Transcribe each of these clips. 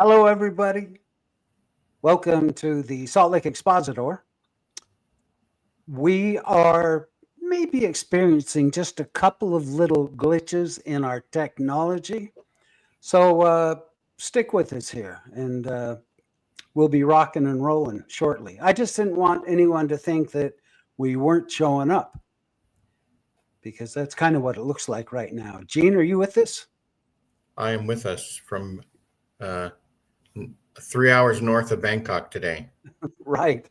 Hello, everybody. Welcome to the Salt Lake Expositor. We are maybe experiencing just a couple of little glitches in our technology. So stick with us here and we'll be rocking and rolling shortly. I just didn't want anyone to think that we weren't showing up because that's kind of what it looks like right now. Gene, are you with us? I am with us from 3 hours north of Bangkok today. Right.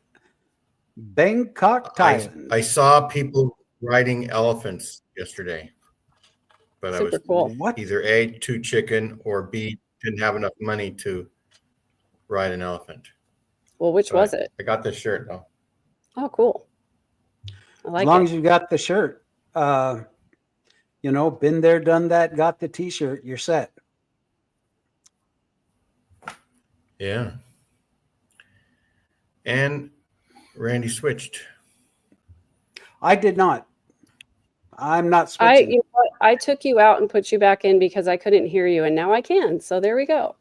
Bangkok, Thailand. I saw people riding elephants yesterday, but I was Super cool. What? either A, too chicken, or B, didn't have enough money to ride an elephant. Well, which was it? I got this shirt though. Oh, cool. I like As long it. as you got the shirt, been there, done that, got the t-shirt, you're set. Yeah. And Randy switched. I did not. I'm not switching. You know what? I took you out and put you back in because I couldn't hear you, and now I can. So there we go.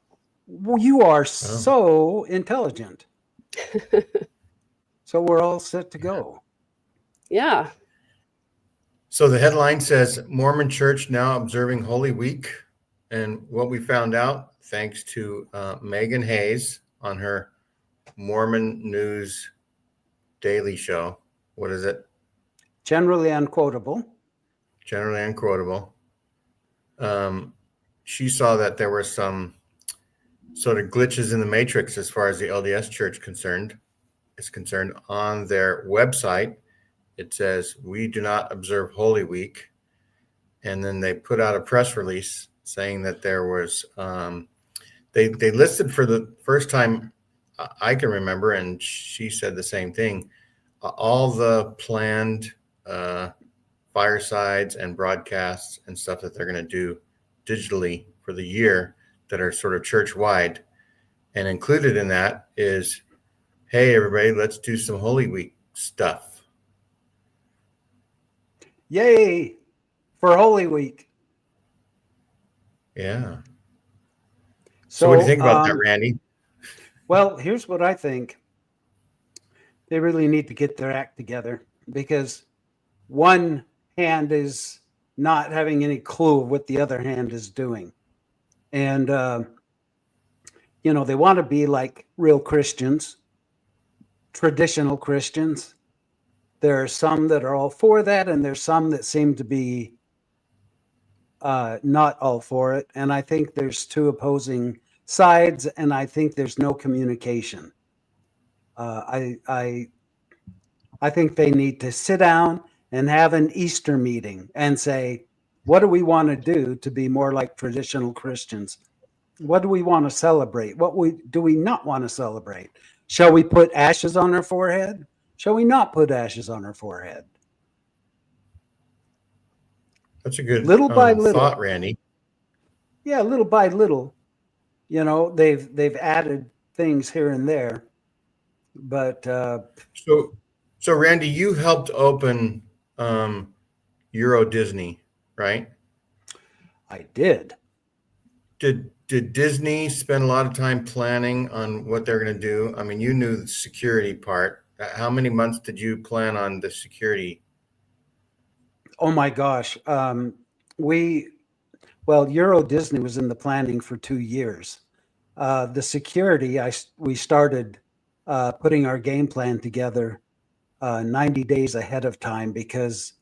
Well, you are so intelligent. So we're all set to go. Yeah. So the headline says Mormon Church now observing Holy Week. And what we found out, thanks to Megan Hayes on her Mormon News Daily Show. What is it? Generally unquotable. Generally unquotable. She saw that there were some sort of glitches in the matrix as far as the LDS Church is concerned. On their website, it says, "We do not observe Holy Week." And then they put out a press release saying that there was, they listed for the first time I can remember, and she said the same thing, all the planned firesides and broadcasts and stuff that they're going to do digitally for the year that are sort of church-wide. And included in that is, hey, everybody, let's do some Holy Week stuff. Yay for Holy Week. Yeah. So what do you think about that, Randy? Well, here's what I think. They really need to get their act together because one hand is not having any clue of what the other hand is doing. And, they want to be like real Christians, traditional Christians. There are some that are all for that, and there's some that seem to be not all for it. And I think there's two opposing sides, and I think there's no communication. I think they need to sit down and have an Easter meeting and say, what do we want to do to be more like traditional Christians? What do we want to celebrate? What do we not want to celebrate? Shall we put ashes on our forehead? Shall we not put ashes on our forehead? That's a good little by little thought, Randy. Yeah, little by little, they've added things here and there, but so Randy, you helped open Euro Disney, right? I did. Did Disney spend a lot of time planning on what they're going to do? I mean, you knew the security part. How many months did you plan on the security? Oh my gosh. Euro Disney was in the planning for 2 years. The security, we started putting our game plan together 90 days ahead of time because,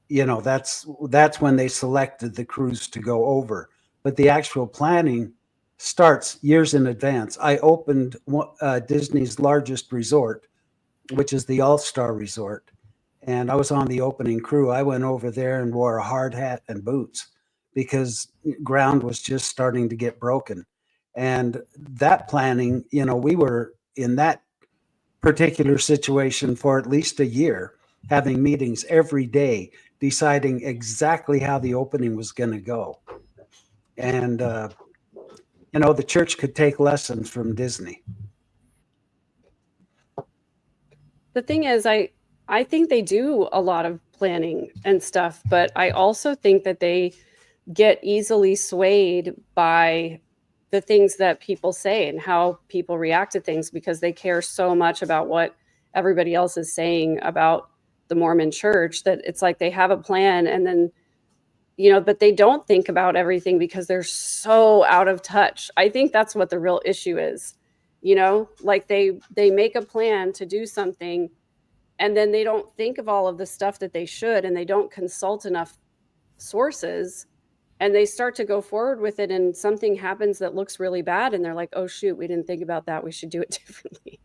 that's when they selected the cruise to go over. But the actual planning starts years in advance. I opened Disney's largest resort, which is the All-Star Resort. And I was on the opening crew. I went over there and wore a hard hat and boots because ground was just starting to get broken. And that planning, we were in that particular situation for at least a year, having meetings every day, deciding exactly how the opening was going to go. And, the church could take lessons from Disney. The thing is, I think they do a lot of planning and stuff, but I also think that they get easily swayed by the things that people say and how people react to things, because they care so much about what everybody else is saying about the Mormon church, that it's like they have a plan, and then, but they don't think about everything because they're so out of touch. I think that's what the real issue is. Like they make a plan to do something, and then they don't think of all of the stuff that they should, and they don't consult enough sources, and they start to go forward with it, and something happens that looks really bad, and they're like, oh shoot, we didn't think about that, we should do it differently.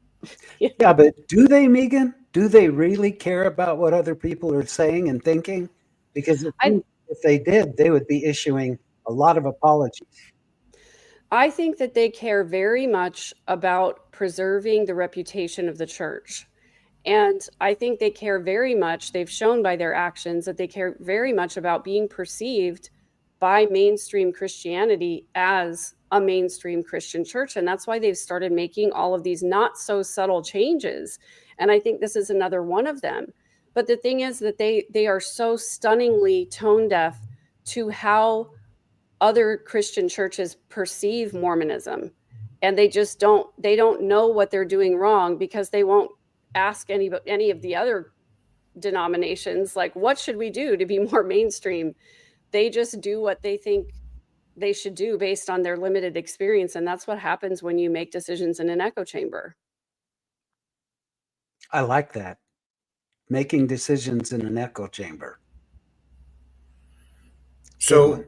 Yeah, but do they, Megan? Do they really care about what other people are saying and thinking? Because if they did, they would be issuing a lot of apologies. I think that they care very much about preserving the reputation of the church. And I think they care very much, they've shown by their actions that they care very much about being perceived by mainstream Christianity as a mainstream Christian church. And that's why they've started making all of these not so subtle changes. And I think this is another one of them. But the thing is that they are so stunningly tone deaf to how other Christian churches perceive Mormonism. And they don't know what they're doing wrong, because they won't ask any of the other denominations, like, what should we do to be more mainstream? They just do what they think they should do based on their limited experience. And that's what happens when you make decisions in an echo chamber. I like that. Making decisions in an echo chamber. So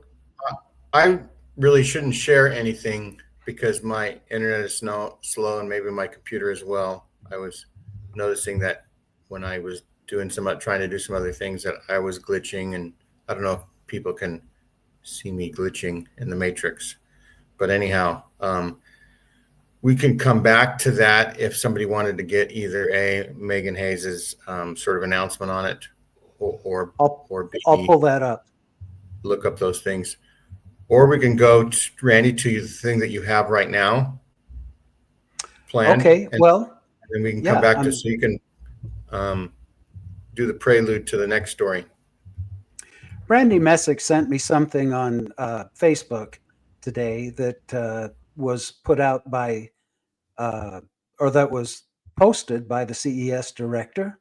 I really shouldn't share anything because my internet is slow, and maybe my computer as well. I was noticing that when I was trying to do some other things, that I was glitching, and I don't know if people can see me glitching in the matrix. But anyhow, we can come back to that if somebody wanted to get either Megan Hayes's sort of announcement on it, or B, I'll pull that up. Look up those things. Or we can go, Randy, to the thing that you have right now planned. Okay, and then we can come back to, so you can do the prelude to the next story. Brandy Messick sent me something on Facebook today that was put out by, or that was posted by the CES director.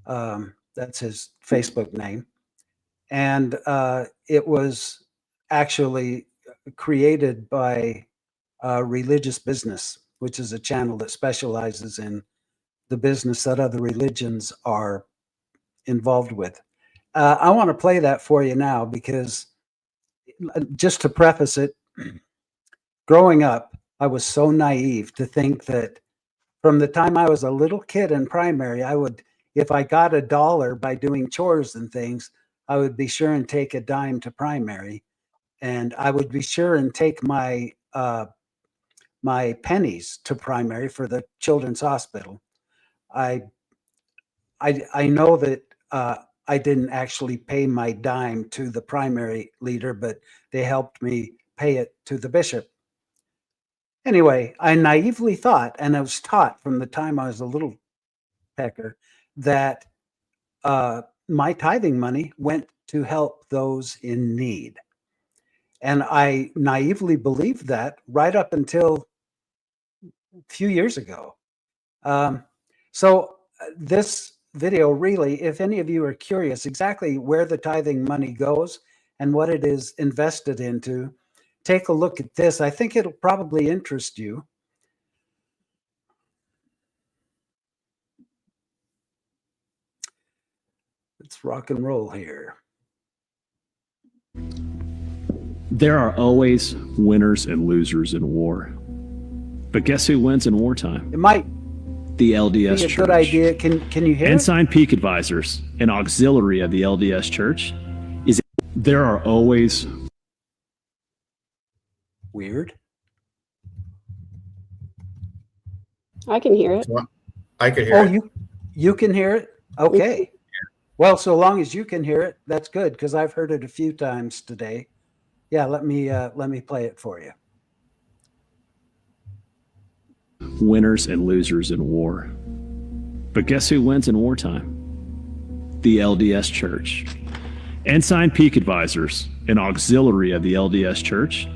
That's his Facebook name. And it was actually created by Religious Business, which is a channel that specializes in the business that other religions are involved with. I want to play that for you now, because just to preface it, growing up, I was so naive to think that from the time I was a little kid in primary, if I got $1 by doing chores and things, I would be sure and take a dime to primary, and I would be sure and take my my pennies to primary for the children's hospital. I know that I didn't actually pay my dime to the primary leader, but they helped me pay it to the bishop. Anyway, I naively thought, and I was taught from the time I was a little pecker, that my tithing money went to help those in need. And I naively believed that right up until a few years ago. So this video, really, if any of you are curious exactly where the tithing money goes and what it is invested into, take a look at this. I think it'll probably interest you. Let's rock and roll here. There are always winners and losers in war. But guess who wins in wartime? It might the LDS be a Church. Good idea. Can you hear Ensign Peak Advisors, an auxiliary of the LDS Church, is there are always weird. I can hear it. I could hear it. You can hear it? Okay. Well, so long as you can hear it, that's good, because I've heard it a few times today. Yeah, let me play it for you. Winners and losers in war. But guess who wins in wartime? The LDS Church. Ensign Peak Advisors, an auxiliary of the LDS Church,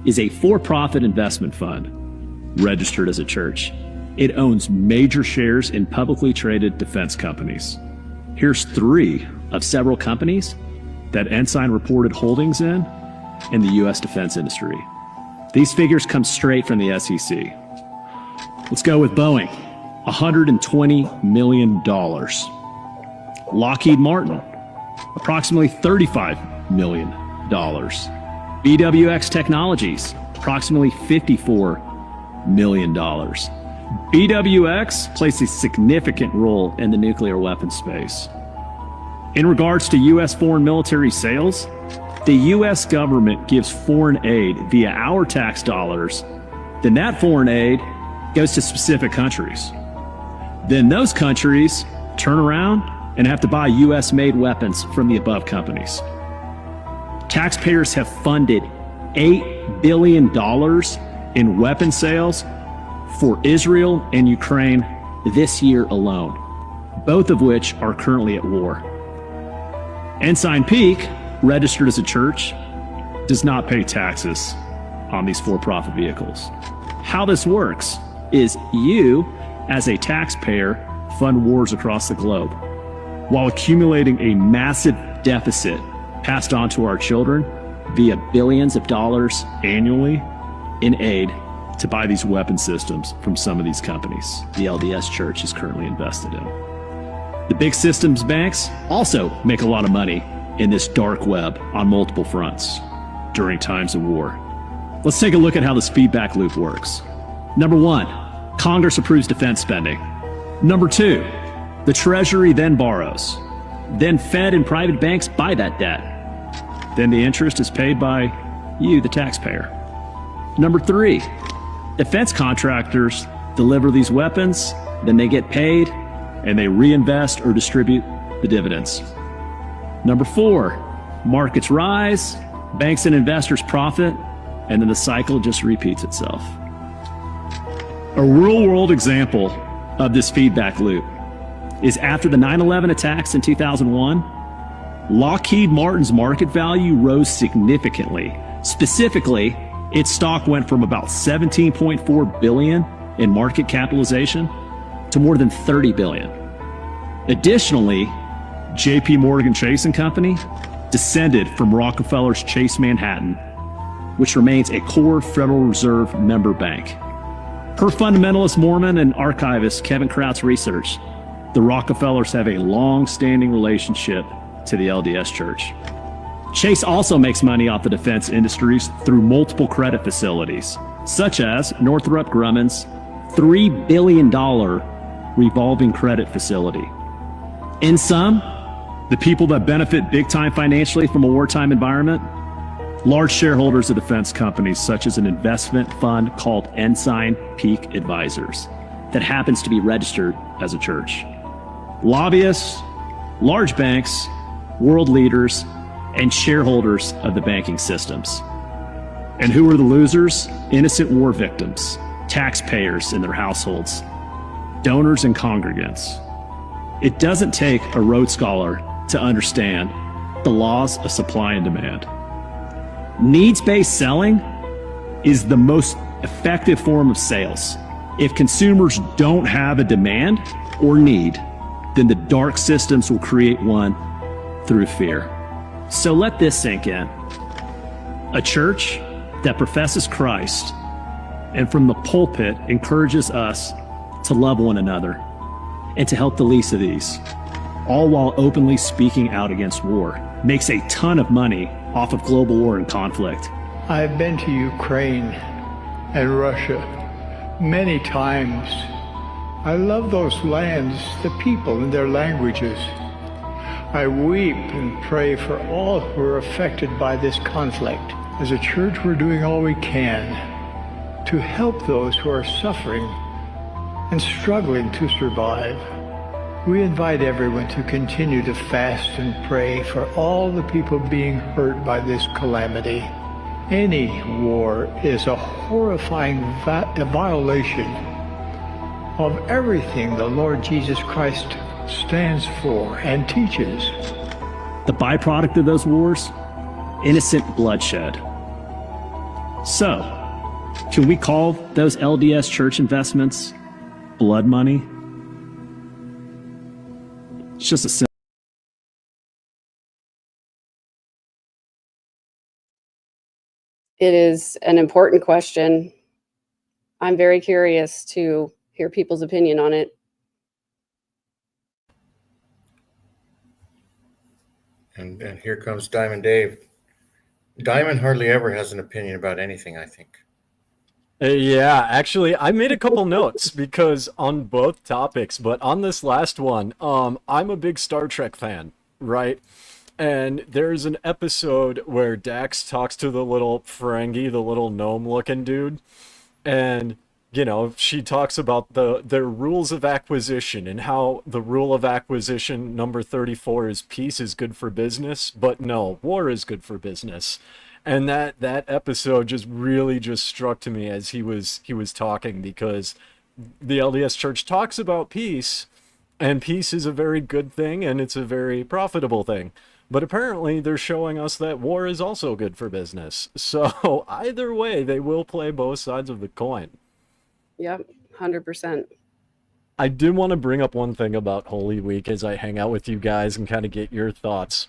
is a for-profit investment fund registered as a church. It owns major shares in publicly traded defense companies. Here's 3 of several companies that Ensign reported holdings in the U.S. defense industry. These figures come straight from the SEC. Let's go with Boeing, $120 million. Lockheed Martin, approximately $35 million. BWX Technologies, approximately $54 million. BWX plays a significant role in the nuclear weapons space. In regards to U.S. foreign military sales, the U.S. government gives foreign aid via our tax dollars. Then that foreign aid goes to specific countries. Then those countries turn around and have to buy U.S.-made weapons from the above companies. Taxpayers have funded $8 billion in weapon sales for Israel and Ukraine this year alone, both of which are currently at war. Ensign Peak, registered as a church, does not pay taxes on these for-profit vehicles. How this works is you, as a taxpayer, fund wars across the globe while accumulating a massive deficit passed on to our children via billions of dollars annually in aid to buy these weapon systems from some of these companies the LDS Church is currently invested in. The big systems banks also make a lot of money in this dark web on multiple fronts during times of war. Let's take a look at how this feedback loop works. Number 1, Congress approves defense spending. Number 2, the Treasury then borrows. Then Fed and private banks buy that debt. Then the interest is paid by you, the taxpayer. Number 3, defense contractors deliver these weapons, then they get paid, and they reinvest or distribute the dividends. Number 4, markets rise, banks and investors profit, and then the cycle just repeats itself. A real-world example of this feedback loop is after the 9/11 attacks in 2001, Lockheed Martin's market value rose significantly. Specifically, its stock went from about $17.4 billion in market capitalization to more than $30 billion. Additionally, JP Morgan Chase & Company descended from Rockefeller's Chase Manhattan, which remains a core Federal Reserve member bank. Per fundamentalist Mormon and archivist Kevin Kraut's research, the Rockefellers have a long-standing relationship to the LDS Church. Chase also makes money off the defense industries through multiple credit facilities, such as Northrop Grumman's $3 billion revolving credit facility. In sum, the people that benefit big time financially from a wartime environment, large shareholders of defense companies such as an investment fund called Ensign Peak Advisors that happens to be registered as a church. Lobbyists, large banks, world leaders, and shareholders of the banking systems. And who are the losers? Innocent war victims, taxpayers and their households, donors and congregants. It doesn't take a Rhodes Scholar to understand the laws of supply and demand. Needs-based selling is the most effective form of sales. If consumers don't have a demand or need, then the dark systems will create one through fear. So let this sink in. A church that professes Christ and from the pulpit encourages us to love one another and to help the least of these, all while openly speaking out against war, makes a ton of money off of global war and conflict. I've been to Ukraine and Russia many times. I love those lands, the people and their languages. I weep and pray for all who are affected by this conflict. As a church, we're doing all we can to help those who are suffering and struggling to survive. We invite everyone to continue to fast and pray for all the people being hurt by this calamity. Any war is a horrifying violation of everything the Lord Jesus Christ stands for and teaches. The byproduct of those wars? Innocent bloodshed. So, can we call those LDS church investments blood money? It's just a simple. It is an important question. I'm very curious to hear people's opinion on it. And here comes Diamond Dave. Diamond hardly ever has an opinion about anything, I think. Yeah, actually, I made a couple notes because on both topics, but on this last one, I'm a big Star Trek fan, right? And there's an episode where Dax talks to the little Ferengi, the little gnome-looking dude, and she talks about their rules of acquisition and how the rule of acquisition number 34 is peace is good for business, but no, war is good for business. And that episode just really just struck to me as he was talking, because the LDS Church talks about peace, and peace is a very good thing and it's a very profitable thing. But apparently they're showing us that war is also good for business. So either way, they will play both sides of the coin. Yep, 100%. I did want to bring up one thing about Holy Week as I hang out with you guys and kind of get your thoughts.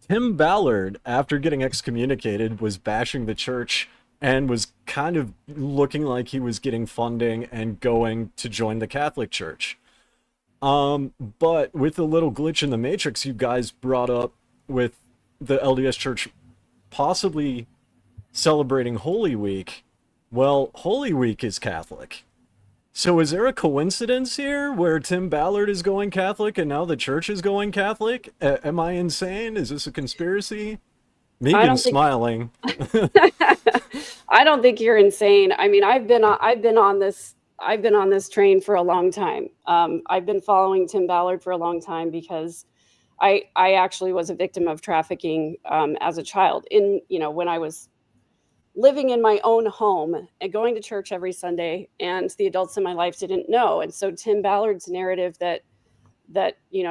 Tim Ballard, after getting excommunicated, was bashing the church and was kind of looking like he was getting funding and going to join the Catholic Church. But with the little glitch in the matrix you guys brought up with the LDS Church possibly celebrating Holy Week, well, Holy Week is Catholic. So is there a coincidence here where Tim Ballard is going Catholic and now the church is going Catholic? Am I insane? Is this a conspiracy? Megan's smiling. I don't think you're insane. I mean, I've been on this train for a long time. I've been following Tim Ballard for a long time because I actually was a victim of trafficking as a child. When I was living in my own home and going to church every Sunday, and the adults in my life didn't know. And so Tim Ballard's narrative that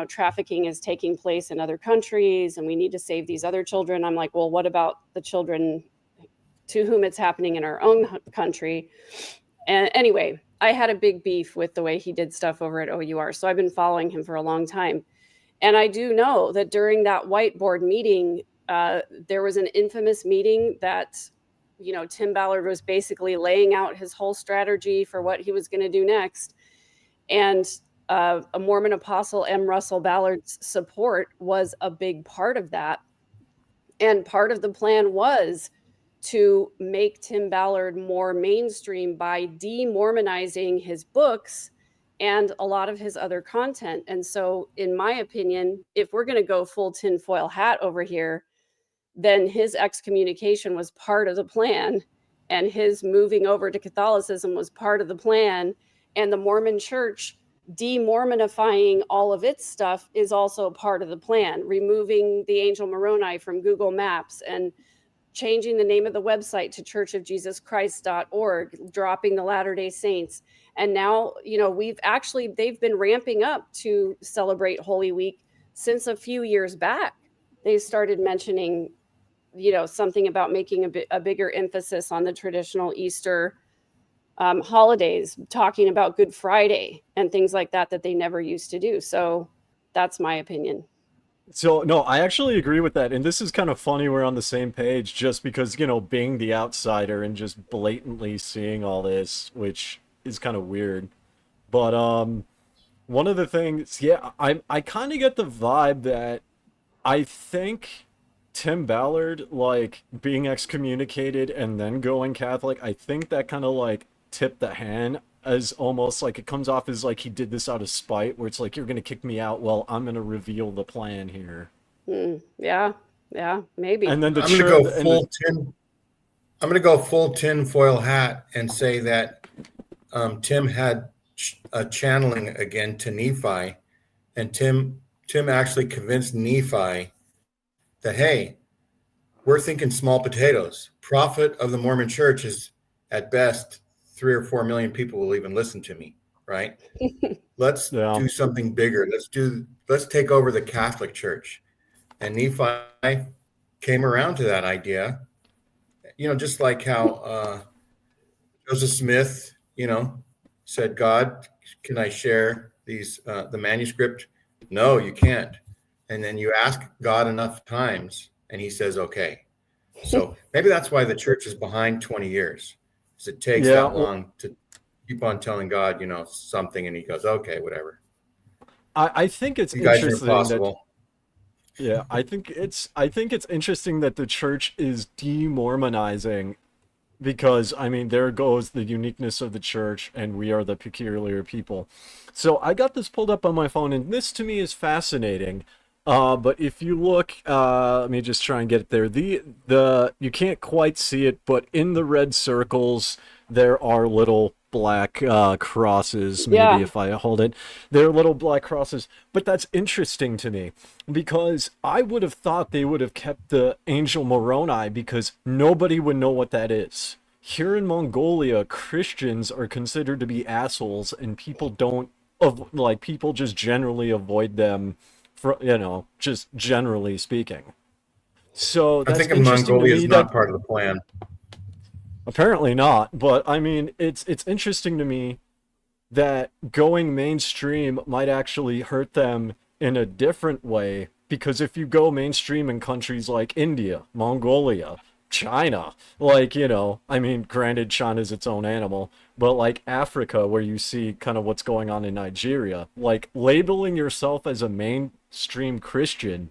trafficking is taking place in other countries and we need to save these other children. I'm like, well, what about the children to whom it's happening in our own country? And anyway, I had a big beef with the way he did stuff over at OUR. So I've been following him for a long time. And I do know that during that whiteboard meeting, there was an infamous meeting that Tim Ballard was basically laying out his whole strategy for what he was going to do next. And a Mormon apostle, M. Russell Ballard's support was a big part of that. And part of the plan was to make Tim Ballard more mainstream by de-Mormonizing his books and a lot of his other content. And so, in my opinion, if we're going to go full tinfoil hat over here, then his excommunication was part of the plan, and his moving over to Catholicism was part of the plan, and the Mormon Church de-Mormonifying all of its stuff is also part of the plan. Removing the Angel Moroni from Google Maps and changing the name of the website to churchofjesuschrist.org, dropping the Latter-day Saints. And now, they've been ramping up to celebrate Holy Week since a few years back. They started mentioning something about making a bigger emphasis on the traditional Easter holidays, talking about Good Friday and things like that they never used to do. So that's my opinion. So, no, I actually agree with that. And this is kind of funny we're on the same page just because, being the outsider and just blatantly seeing all this, which is kind of weird. But one of the things, I kind of get the vibe that I think Tim Ballard, being excommunicated and then going Catholic, I think that kind of tipped the hand, as almost it comes off as he did this out of spite, where it's you're going to kick me out. Well, I'm going to reveal the plan here. Yeah, maybe. And then I'm going to go full tin foil hat and say that Tim had a channeling again to Nephi, and Tim actually convinced Nephi that, hey, we're thinking small potatoes. Prophet of the Mormon Church is at best 3 or 4 million people will even listen to me, right? Let's do something bigger. Let's take over the Catholic Church. And Nephi came around to that idea, just like how Joseph Smith, said, God, can I share the manuscript? No, you can't. And then you ask God enough times and he says, okay. So maybe that's why the church is behind 20 years, because it takes Yeah, that long to keep on telling God, something, and he goes, okay, whatever. I think it's You guys are interesting that impossible. yeah, I think it's interesting that the church is demormonizing because I mean there goes the uniqueness of the church and we are the peculiar people. So I got this pulled up on my phone and this to me is fascinating. But if you look, let me just try and get it there. The you can't quite see it, but in the red circles there are little black crosses. Maybe Yeah. if I hold it, there are little black crosses. But that's interesting to me because I would have thought they would have kept the angel Moroni because nobody would know what that is. Here in Mongolia, Christians are considered to be assholes, and people don't people just generally avoid them just generally speaking. So I that's think interesting to Mongolia me is that not part of the plan. apparently not, but I mean, it's interesting to me that going mainstream might actually hurt them in a different way because if you go mainstream in countries like India, Mongolia, China, I mean, granted, China's its own animal, but like Africa, where you see kind of what's going on in Nigeria, like labeling yourself as a mainstream Christian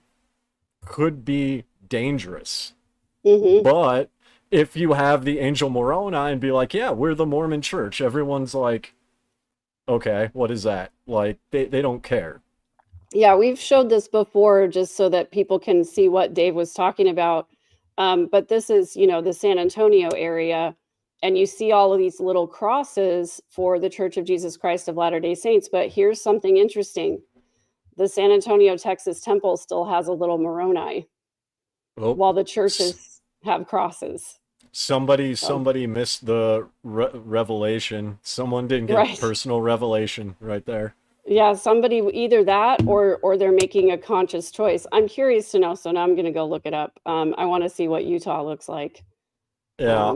could be dangerous. Hmm. But if you have the Angel Moroni and be like, yeah, we're the Mormon church, everyone's like, okay, what is that? Like, they don't care. Yeah, we've showed this before just so that people can see what Dave was talking about. But this is, the San Antonio area, and you see all of these little crosses for the Church of Jesus Christ of Latter-day Saints. But here's something interesting. The San Antonio, Texas temple still has a little Moroni, Oh, while the churches have crosses. somebody missed the revelation. Someone didn't get Right. personal revelation right there. Yeah, somebody either that or they're making a conscious choice. I'm curious to know, so now I'm going to go look it up. I want to see what Utah looks like. Yeah,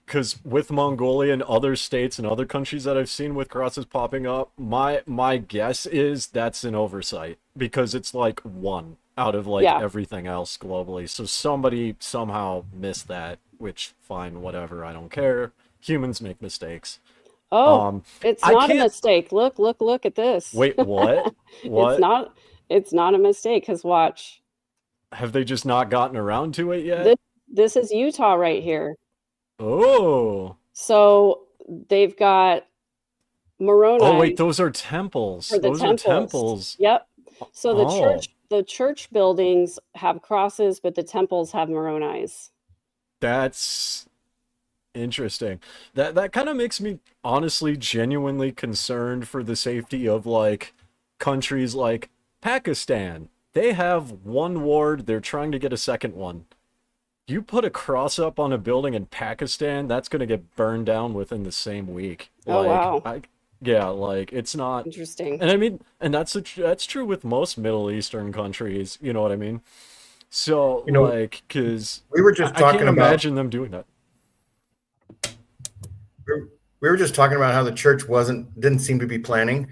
because with Mongolia and other states and other countries that I've seen with crosses popping up, my guess is that's an oversight because it's like one out of Yeah. everything else globally. So somebody somehow missed that, which fine, whatever, I don't care. Humans make mistakes. Oh, it's I not a can't mistake. Look at this. wait, what? What? It's not a mistake, because watch. Have they just not gotten around to it yet? This is Utah right here. Oh. So they've got Moroni. Oh wait, those are temples. For the Those are temples. Yep. So Oh. the church buildings have crosses, but the temples have Moronis. That's interesting. That kind of makes me honestly genuinely concerned for the safety of countries like Pakistan. They have one ward, they're trying to get a second one. You put a cross up on a building in Pakistan, that's going to get burned down within the same week. Oh, wow. It's not Interesting. and I mean, and that's true with most Middle Eastern countries, you know what I mean? So, because we were just I talking can't about imagine them doing that. we were just talking about how the church didn't seem to be planning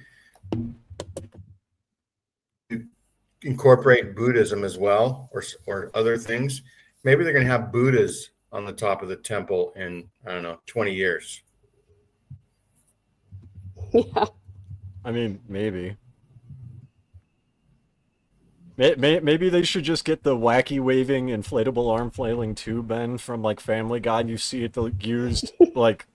to incorporate Buddhism as well, or other things. Maybe they're going to have Buddhas on the top of the temple in, I don't know, 20 years. Yeah. I mean, maybe. Maybe they should just get the wacky waving inflatable arm flailing tube Ben from Family Guy. You see it the used the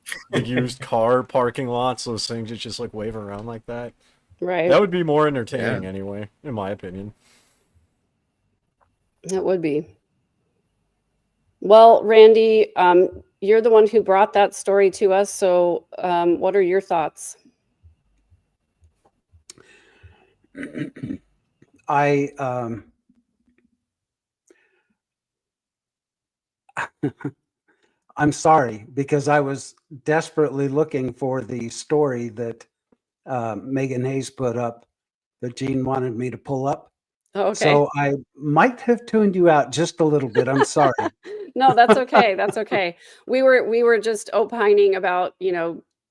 used car parking lots. Those things that just wave around like that. Right. That would be more entertaining anyway, in my opinion. That would be. Well, Randy, you're the one who brought that story to us. So, what are your thoughts? I'm sorry, because I was desperately looking for the story that Megan Hayes put up that Gene wanted me to pull up. Oh, okay. So I might have tuned you out just a little bit. I'm sorry. No, that's okay. That's okay. We were just opining about,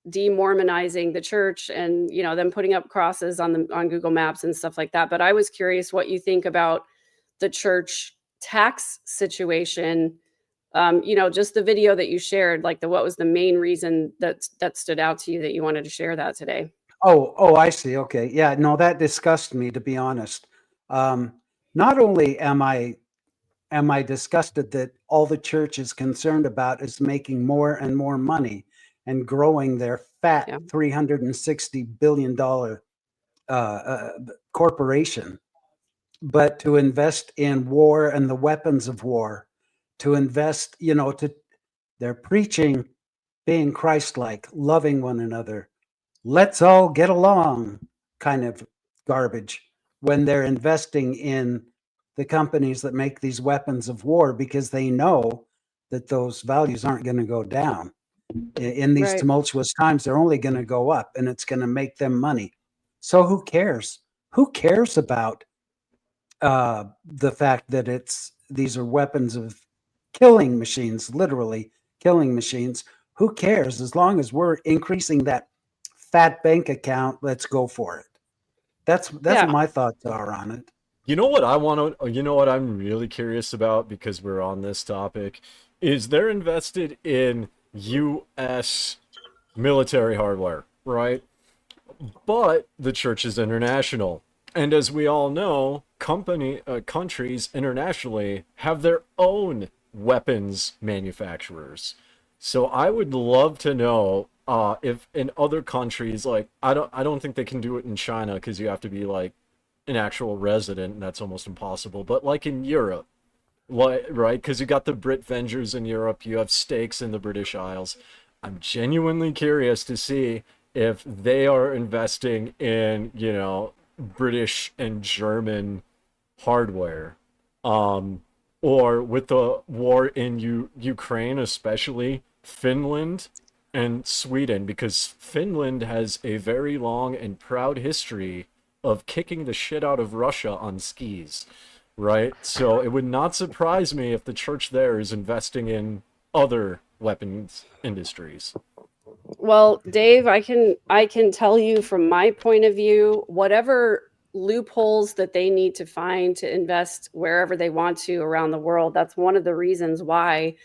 demormonizing the church and, them putting up crosses on Google Maps and stuff like that. But I was curious what you think about the church tax situation. Just the video that you shared, like what was the main reason that stood out to you that you wanted to share that today? Oh, I see. Okay. Yeah, no, that disgusts me, to be honest. Not only am I disgusted that all the church is concerned about is making more and more money and growing their fat Yeah. $360 billion corporation, but to invest in war and the weapons of war, to invest, they're preaching being Christ-like, loving one another, let's all get along kind of garbage when they're investing in the companies that make these weapons of war because they know that those values aren't going to go down. In these Right. tumultuous times, they're only going to go up and it's going to make them money. So who cares? Who cares about the fact that these are weapons of killing machines, literally killing machines? Who cares? As long as we're increasing that fat bank account, let's go for it. That's Yeah. what my thoughts are on it. You know what I want to, you know what I'm really curious about because we're on this topic is they're invested in US military hardware, right? But the church is international. And as we all know, countries internationally have their own weapons manufacturers. So I would love to know if in other countries, like I don't think they can do it in China because you have to be like an actual resident, and that's almost impossible. But like in Europe, right? Because you got the Brit Vengers in Europe, you have stakes in the British Isles. I'm genuinely curious to see if they are investing in, British and German hardware. Or with the war in Ukraine, especially Finland and Sweden, because Finland has a very long and proud history of kicking the shit out of Russia on skis, right? So it would not surprise me if the church there is investing in other weapons industries. Well, Dave, I can tell you from my point of view, whatever loopholes that they need to find to invest wherever they want to around the world, that's one of the reasons why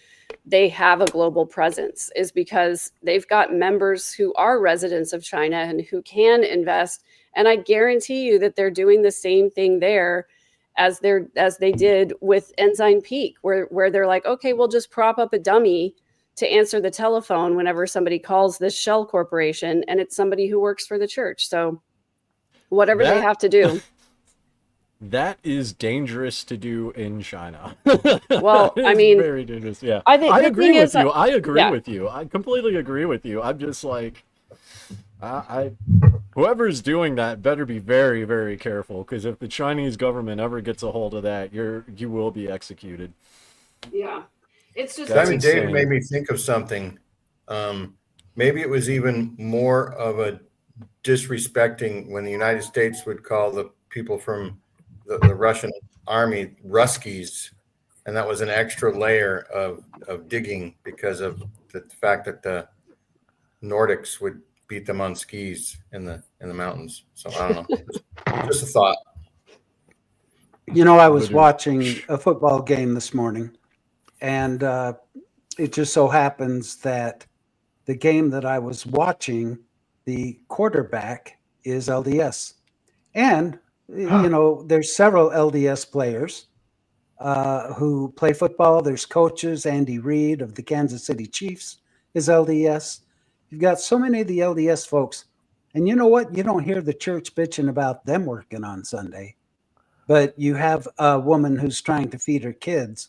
they have a global presence, is because they've got members who are residents of China and who can invest. And I guarantee you that they're doing the same thing there as they did with Ensign Peak, where they're like, okay, we'll just prop up a dummy to answer the telephone whenever somebody calls this shell corporation, and it's somebody who works for the church. So whatever they have to do. That is dangerous to do in China. Well, That I is mean, very dangerous. Yeah, I think I the agree thing with is, you. I agree yeah. with you. I completely agree with you. I'm just like, whoever's doing that better be very, very careful, because if the Chinese government ever gets a hold of that, you will be executed. Yeah, it's just That's Simon David insane. made me think of something. Maybe it was even more of a disrespecting when the United States would call the people from the Russian army Ruskies, and that was an extra layer of digging because of the fact that the Nordics would beat them on skis in the mountains. So I don't know, just a thought. I was watching a football game this morning, and it just so happens that the game that I was watching, the quarterback is LDS. And, there's several LDS players who play football. There's coaches. Andy Reid of the Kansas City Chiefs is LDS. You've got so many of the LDS folks. And you know what? You don't hear the church bitching about them working on Sunday. But you have a woman who's trying to feed her kids,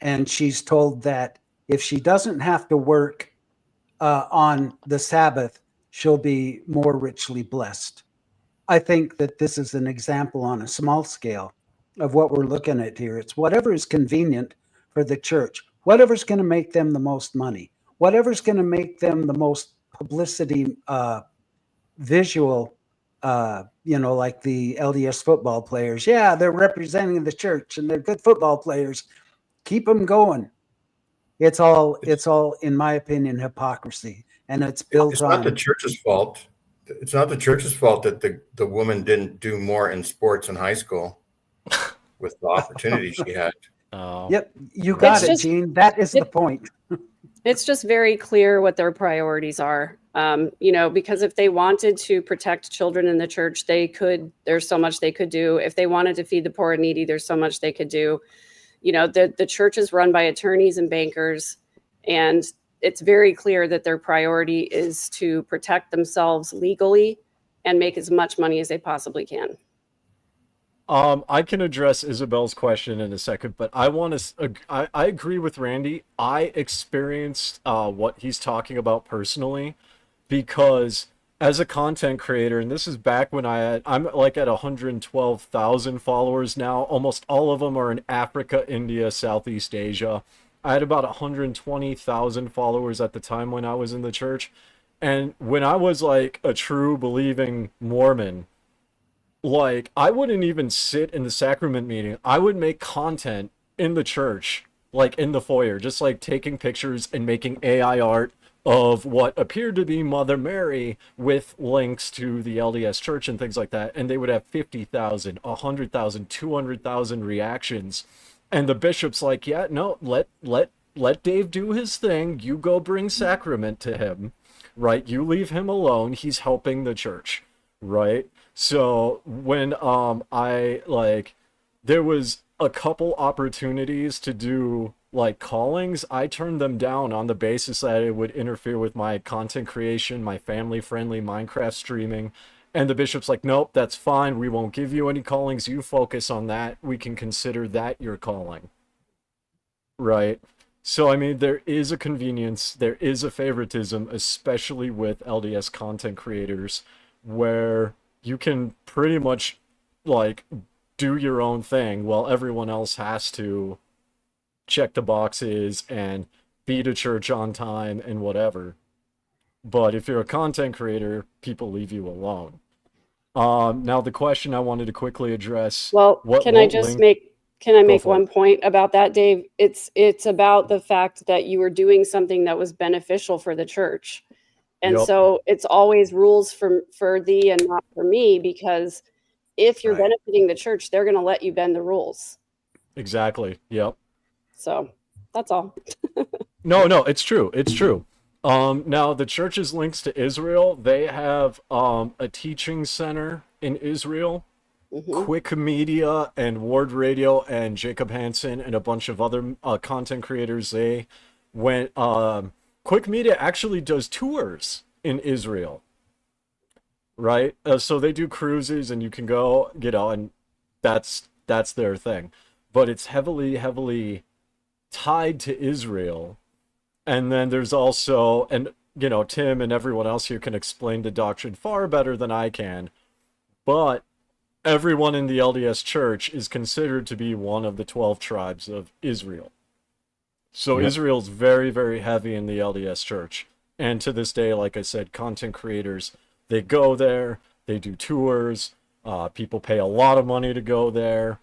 and she's told that if she doesn't have to work on the Sabbath, she'll be more richly blessed. I think that this is an example on a small scale of what we're looking at here. It's whatever is convenient for the church, whatever's going to make them the most money, whatever's going to make them the most publicity, visual like the LDS football players. Yeah, they're representing the church and they're good football players. Keep them going. It's all, in my opinion, hypocrisy, and it's built It's not the on. church's fault. It's not the church's fault that the woman didn't do more in sports in high school with the opportunity she had. Oh, Yep, you got It's it, just- Gene. That is the point. It's just very clear what their priorities are. Because if they wanted to protect children in the church, they could. There's so much they could do. If they wanted to feed the poor and needy, there's so much they could do. The church is run by attorneys and bankers, and it's very clear that their priority is to protect themselves legally and make as much money as they possibly can. I can address Isabel's question in a second, but I want to. I agree with Randy. I experienced what he's talking about personally, because as a content creator, and this is back when I'm like at 112,000 followers now. Almost all of them are in Africa, India, Southeast Asia. I had about 120,000 followers at the time when I was in the church, and when I was like a true believing Mormon. Like, I wouldn't even sit in the sacrament meeting. I would make content in the church, like in the foyer, just like taking pictures and making AI art of what appeared to be Mother Mary with links to the LDS church and things like that. And they would have 50,000, 100,000, 200,000 reactions. And the bishop's like, yeah, no, let Dave do his thing. You go bring sacrament to him, right? You leave him alone. He's helping the church, right? So when there was a couple opportunities to do like callings, I turned them down on the basis that it would interfere with my content creation, my family friendly Minecraft streaming. And the bishop's like, nope, that's fine. We won't give you any callings. You focus on that. We can consider that your calling. Right? So, I mean, there is a convenience, there is a favoritism, especially with LDS content creators, where you can pretty much like do your own thing while everyone else has to check the boxes and be to church on time and whatever. But if you're a content creator, people leave you alone. Now the question I wanted to quickly address. Well, can I make for one it. point about that, Dave? It's about the fact that you were doing something that was beneficial for the church. And Yep. so it's always rules for thee and not for me, because if you're Right. benefiting the church, they're going to let you bend the rules. Exactly. Yep. So that's all. No, it's true. It's true. Now the church's links to Israel, they have a teaching center in Israel. Mhm. Quick Media and Ward Radio and Jacob Hansen and a bunch of other content creators, they went. Quick Media actually does tours in Israel, right? So they do cruises, and you can go, and that's their thing. But it's heavily tied to Israel. And then there's also, and Tim and everyone else here can explain the doctrine far better than I can, but everyone in the LDS Church is considered to be one of the 12 tribes of Israel. So Yep. Israel's very, very heavy in the LDS Church. And to this day, like I said, content creators, they go there, they do tours, people pay a lot of money to go there.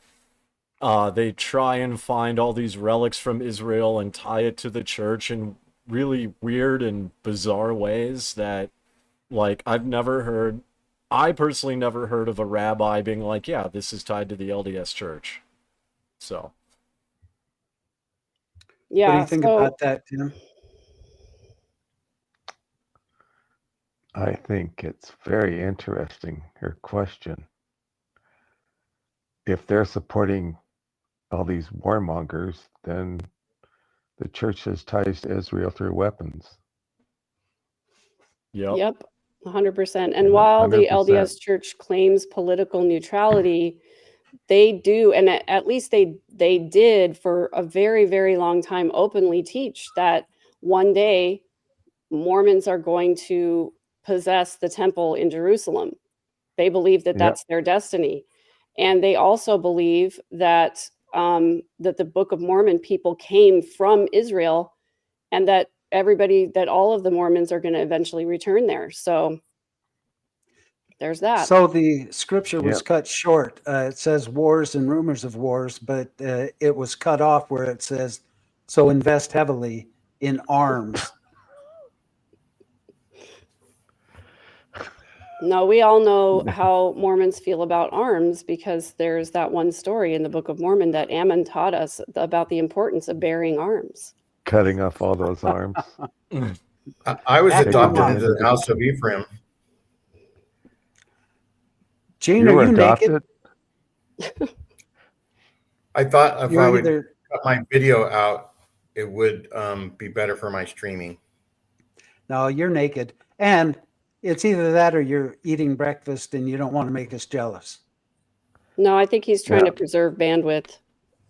They try and find all these relics from Israel and tie it to the church in really weird and bizarre ways that, like, I personally never heard of a rabbi being like, yeah, this is tied to the LDS Church. So, Yeah. What do you think so about that, Tim? I think it's very interesting, your question. If they're supporting all these warmongers, then the church has ties to Israel through weapons. Yep, 100%. And Yeah, while the 100%. LDS Church claims political neutrality, they do, and at least they did for a very, very long time, openly teach that one day Mormons are going to possess the temple in Jerusalem. They believe that Yep. that's their destiny. And they also believe that that the Book of Mormon people came from Israel, and that all of the Mormons are going to eventually return there. So there's that. So the scripture was Yep. cut short. It says wars and rumors of wars, but it was cut off where it says, so invest heavily in arms. No, we all know how Mormons feel about arms because there's that one story in the Book of Mormon that Ammon taught us about the importance of bearing arms. Cutting off all those arms. I was Heck, adopted come into on. the house of Ephraim. Gene, You are were you naked? adopted? I thought if You're I would either cut my video out, it would be better for my streaming. no, you're naked, and it's either that or you're eating breakfast and you don't want to make us jealous. No, I think he's trying Yeah. to preserve bandwidth.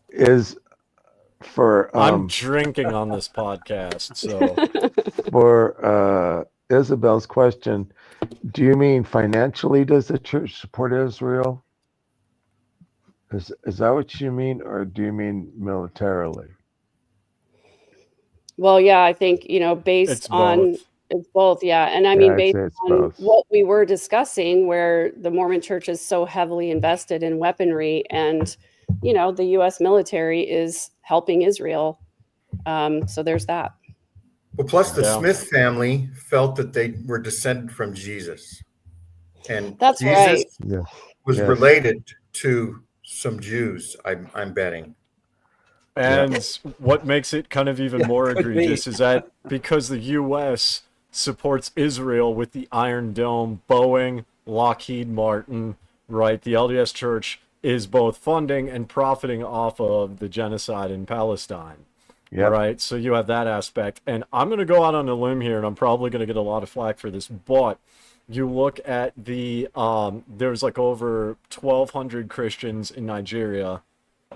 Is for I'm drinking on this podcast, so for Isabel's question, do you mean financially does the church support Israel? Is that what you mean, or do you mean militarily? Well, yeah, I think, based it's on both. it's both, yeah. And I Yeah, mean, I'd based say it's on both. what we were discussing, where the Mormon church is so heavily invested in weaponry and, the U.S. military is helping Israel. So there's that. Well, plus the Yeah. Smith family felt that they were descended from Jesus. And That's Jesus right. Yes. was Yes. related to some Jews, I'm betting. And what makes it kind of even Yeah, more could be. egregious is that because the U.S. supports Israel with the Iron Dome, Boeing, Lockheed Martin, right? The LDS Church is both funding and profiting off of the genocide in Palestine. Yep. Right, so you have that aspect, and I'm going to go out on a limb here, and I'm probably going to get a lot of flack for this, but you look at the there's like over 1,200 Christians in Nigeria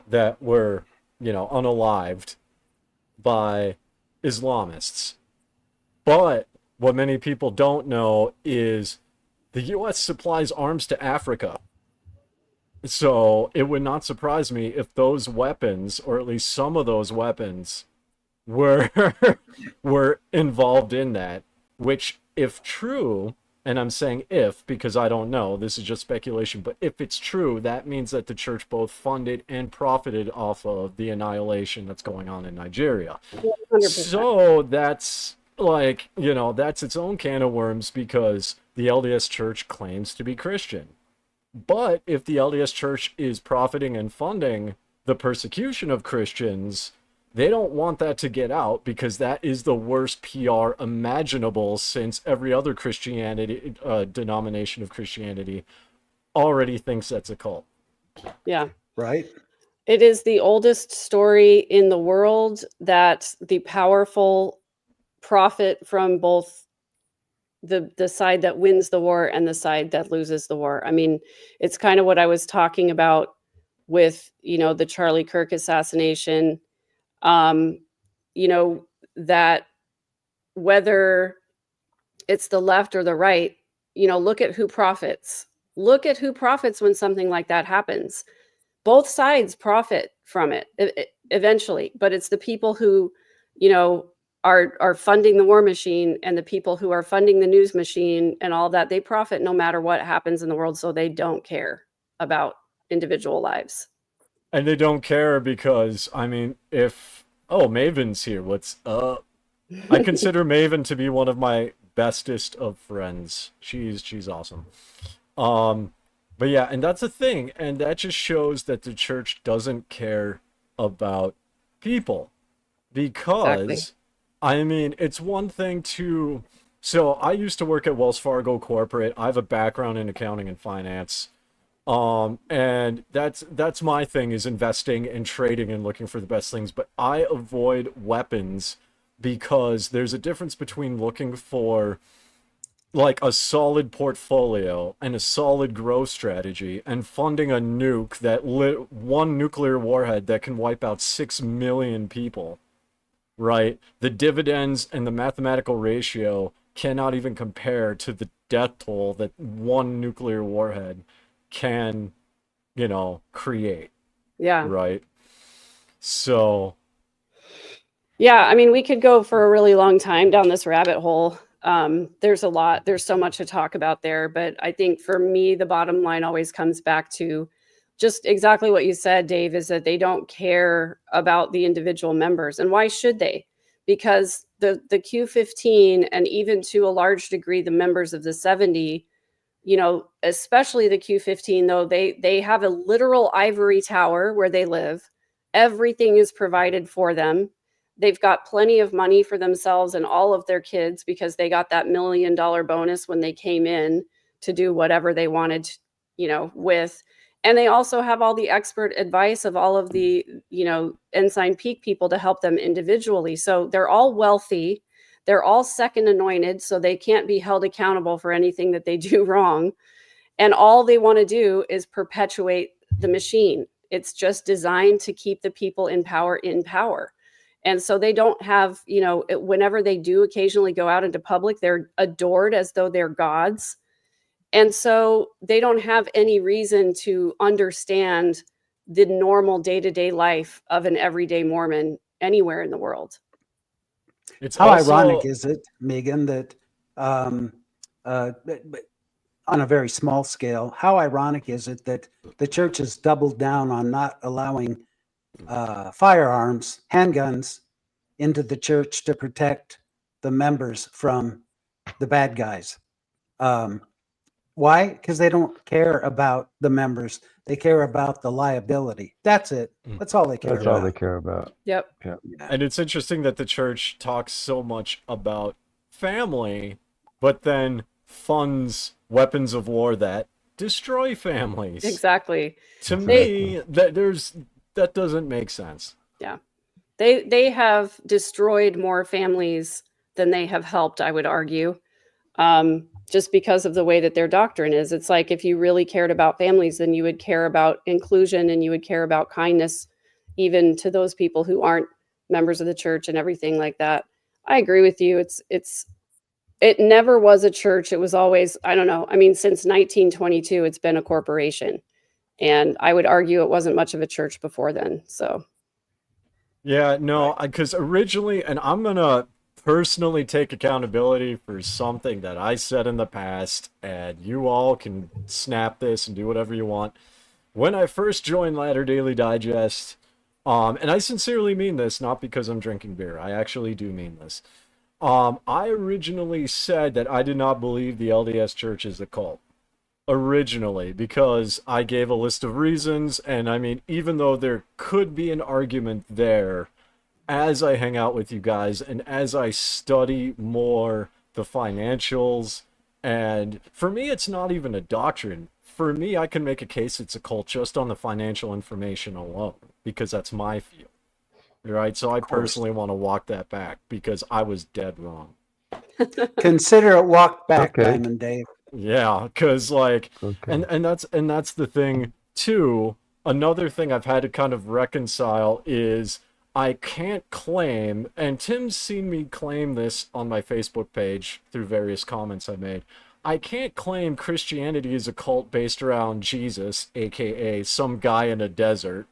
that were, unalived by Islamists. But what many people don't know is the U.S. supplies arms to Africa. So it would not surprise me if those weapons, or at least some of those weapons, were were involved in that, which, if true, and I'm saying if because I don't know, this is just speculation, but if it's true, that means that the church both funded and profited off of the annihilation that's going on in Nigeria. 100%. So that's like, that's its own can of worms because the LDS Church claims to be Christian. But if the LDS Church is profiting and funding the persecution of Christians, they don't want that to get out because that is the worst PR imaginable, since every other Christianity denomination of Christianity already thinks that's a cult. Yeah. Right? It is the oldest story in the world that the powerful profit from both the side that wins the war and the side that loses the war. I mean, it's kind of what I was talking about with, the Charlie Kirk assassination. That whether it's the left or the right, look at who profits. Look at who profits when something like that happens. Both sides profit from it eventually, but it's the people who, are funding the war machine and the people who are funding the news machine and all that. They profit no matter what happens in the world, so they don't care about individual lives. And they don't care because, Maven's here. What's up? I consider Maven to be one of my bestest of friends. She's awesome. But yeah, and that's a thing, and that just shows that the church doesn't care about people. Because, Exactly. it's one thing to... So I used to work at Wells Fargo Corporate. I have a background in accounting and finance. And that's my thing, is investing and trading and looking for the best things. But I avoid weapons because there's a difference between looking for like a solid portfolio and a solid growth strategy and funding a nuke that one nuclear warhead that can wipe out 6 million people, right? The dividends and the mathematical ratio cannot even compare to the death toll that one nuclear warhead can, create. Yeah. Right. So yeah, I mean, we could go for a really long time down this rabbit hole. There's so much to talk about there, but I think for me, the bottom line always comes back to just exactly what you said, Dave, is that they don't care about the individual members. And why should they? Because the Q15, and even to a large degree, the members of the 70, especially the Q15, though, they have a literal ivory tower where they live. Everything is provided for them. They've got plenty of money for themselves and all of their kids because they got that $1 million bonus when they came in to do whatever they wanted, with. And they also have all the expert advice of all of the, Ensign Peak people to help them individually. So they're all wealthy. They're all second anointed, so they can't be held accountable for anything that they do wrong. And all they want to do is perpetuate the machine. It's just designed to keep the people in power. And so they don't have, whenever they do occasionally go out into public, they're adored as though they're gods. And so they don't have any reason to understand the normal day-to-day life of an everyday Mormon anywhere in the world. It's How also, ironic is it, Megan, that on a very small scale, how ironic is it that the church has doubled down on not allowing firearms, handguns into the church to protect the members from the bad guys? Why? Because they don't care about the members. They care about the liability. That's it. That's all they care That's about. all they care about. Yep. Yeah. and it's interesting that the church talks so much about family, but then funds weapons of war that destroy families. Exactly. To me, that doesn't make sense. Yeah. They have destroyed more families than they have helped, I would argue. Just because of the way that their doctrine is. It's like, if you really cared about families, then you would care about inclusion and you would care about kindness, even to those people who aren't members of the church and everything like that. I agree with you. It never was a church. It was always, I don't know. I mean, since 1922, it's been a corporation. And I would argue it wasn't much of a church before then. So. Yeah, no, because originally, and I'm going to personally take accountability for something that I said in the past, and you all can snap this and do whatever you want. When I first joined Latter Daily Digest, and I sincerely mean this, not because I'm drinking beer, I actually do mean this. I originally said that I did not believe the LDS Church is a cult. Originally, because I gave a list of reasons, and I mean, even though there could be an argument there, as I hang out with you guys and as I study more the financials, and for me, it's not even a doctrine. For me, I can make a case it's a cult just on the financial information alone, because that's my field, right? So I personally want to walk that back because I was dead wrong. Consider it walked back, Okay. Diamond Dave. Yeah, because like, Okay. and that's the thing too. Another thing I've had to kind of reconcile is I can't claim, and Tim's seen me claim this on my Facebook page through various comments I made. I can't claim Christianity is a cult based around Jesus, aka some guy in a desert,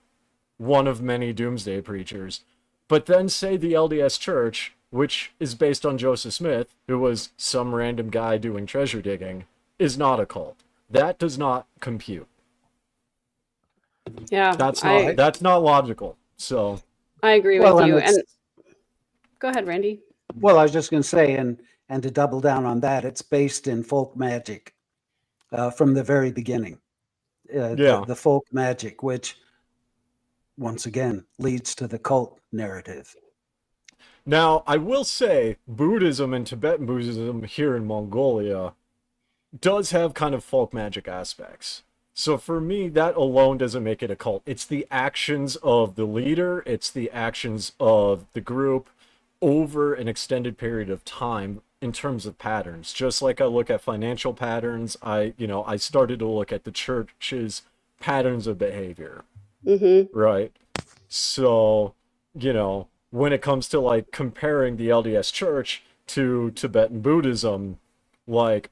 one of many doomsday preachers, but then say the LDS Church, which is based on Joseph Smith, who was some random guy doing treasure digging, is not a cult. That does not compute. Yeah. That's not logical. So I agree Well, with and you. it's- And go ahead, Randy. Well, I was just going to say, and to double down on that, it's based in folk magic from the very beginning. Yeah. The folk magic, which once again leads to the cult narrative. now I will say Buddhism and Tibetan Buddhism here in Mongolia does have kind of folk magic aspects. So for me, that alone doesn't make it a cult. It's the actions of the leader, it's the actions of the group over an extended period of time in terms of patterns. Just like I look at financial patterns, I started to look at the church's patterns of behavior. Mm-hmm. Right. So, when it comes to like comparing the LDS Church to Tibetan Buddhism, like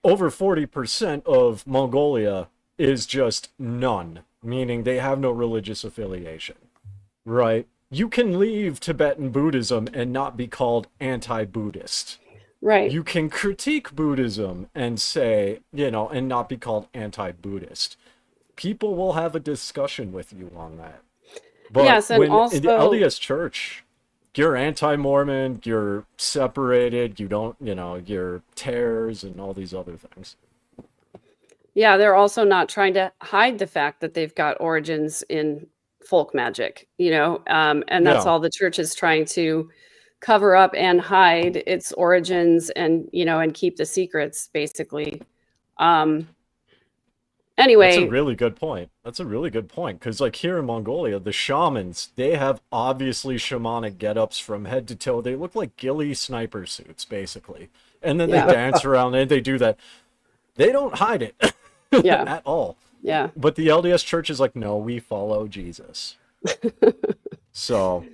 over 40% of Mongolia is just none, meaning they have no religious affiliation, right? You can leave Tibetan Buddhism and not be called anti-Buddhist. Right. You can critique Buddhism and say, and not be called anti-Buddhist. People will have a discussion with you on that. But Yes, and when in the also, LDS Church, you're anti-Mormon, you're separated, you don't, you're tares and all these other things. yeah, they're also not trying to hide the fact that they've got origins in folk magic, and that's Yeah. all the church is trying to cover up and hide its origins and, and keep the secrets, basically. Um, That's a anyway, really good point. That's a really good point. Because, like, here in Mongolia, the shamans, they have obviously shamanic get-ups from head to toe. They look like ghillie sniper suits, basically. And then they Yeah. dance around and they do that. They don't hide it Yeah. at all. Yeah. But the LDS Church is like, no, we follow Jesus. So,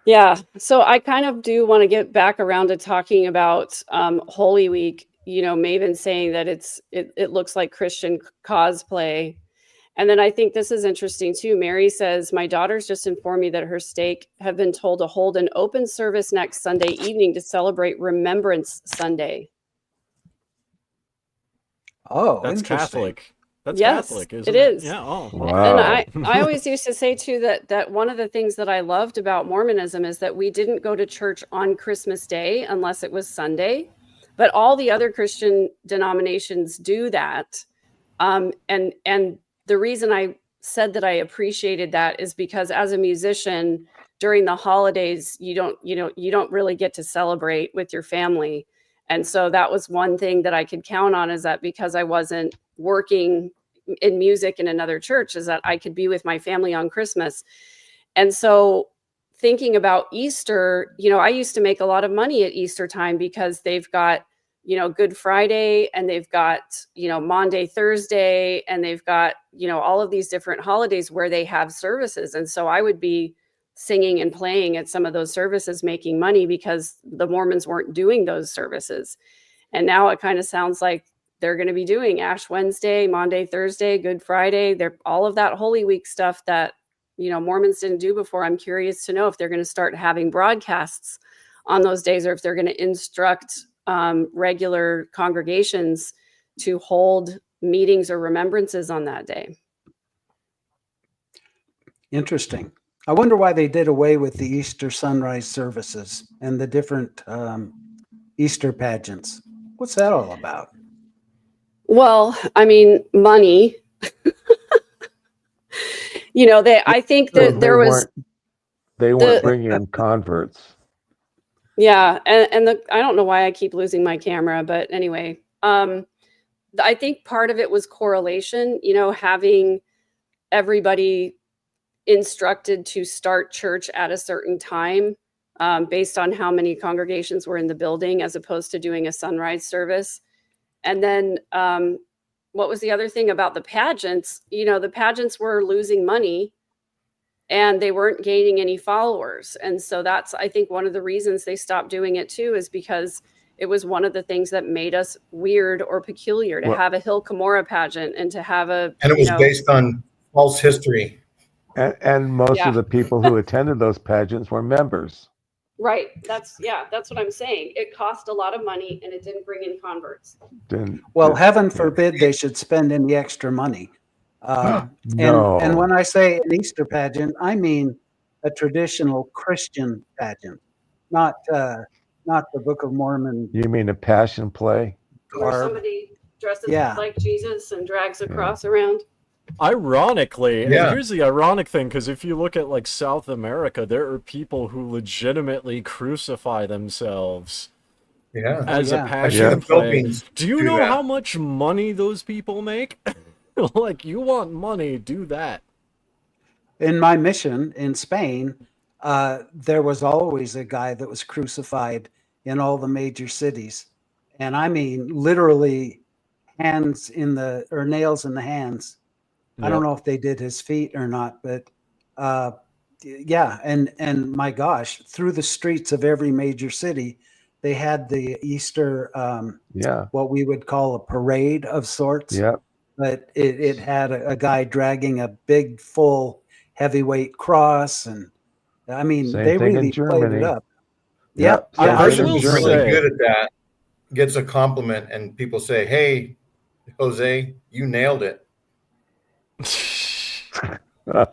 Yeah. So I kind of do want to get back around to talking about Holy Week. Maven saying that it looks like Christian cosplay. And then I think this is interesting too. Mary says, my daughter's just informed me that her stake have been told to hold an open service next Sunday evening to celebrate Remembrance Sunday. Oh, that's interesting. Catholic. That's Yes, Catholic, isn't it it? is. Yeah. Oh, Wow. And I always used to say too that one of the things that I loved about Mormonism is that we didn't go to church on Christmas Day unless it was Sunday, but all the other Christian denominations do that. And the reason I said that I appreciated that is because as a musician during the holidays, you don't really get to celebrate with your family. And so that was one thing that I could count on, is that because I wasn't working in music in another church, is that I could be with my family on Christmas. And so thinking about Easter, I used to make a lot of money at Easter time because they've got, Good Friday, and they've got, Maundy, Thursday, and they've got, all of these different holidays where they have services. And so I would be singing and playing at some of those services, making money because the Mormons weren't doing those services. And now it kind of sounds like they're going to be doing Ash Wednesday, Maundy, Thursday, Good Friday. They're all of that Holy Week stuff that, Mormons didn't do before. I'm curious to know if they're going to start having broadcasts on those days, or if they're going to instruct regular congregations to hold meetings or remembrances on that day. Interesting. I wonder why they did away with the Easter sunrise services and the different Easter pageants. What's that all about? Well, I mean, money. I think that there was. They weren't bringing in converts. Yeah, and I don't know why I keep losing my camera, but anyway, I think part of it was correlation. Having everybody instructed to start church at a certain time based on how many congregations were in the building, as opposed to doing a sunrise service. And then what was the other thing about the pageants? The pageants were losing money and they weren't gaining any followers. And so that's, I think, one of the reasons they stopped doing it too, is because it was one of the things that made us weird or peculiar to have a Hill Cumorah pageant and to have a. And it was based on false history. And most of the people who attended those pageants were members. Right. That's what I'm saying. It cost a lot of money and it didn't bring in converts. Heaven forbid they should spend any extra money. No. And when I say an Easter pageant, I mean a traditional Christian pageant, not the Book of Mormon. You mean a passion play? Where somebody dresses like Jesus and drags a cross around. Ironically, and here's the ironic thing, because if you look at like South America, there are people who legitimately crucify themselves as a passion play. Do you know how much money those people make? Like, you want money, do that. In my mission in Spain, there was always a guy that was crucified in all the major cities. And I mean, literally nails in the hands. I don't know if they did his feet or not, but and my gosh, through the streets of every major city, they had the Easter, what we would call a parade of sorts. Yeah. But it had a guy dragging a big, full, heavyweight cross, and I mean, they really played it up. Yeah, Yeah, yeah, I same thing in will Person's Germany. really say- good at that. Gets a compliment, and people say, "Hey, Jose, you nailed it."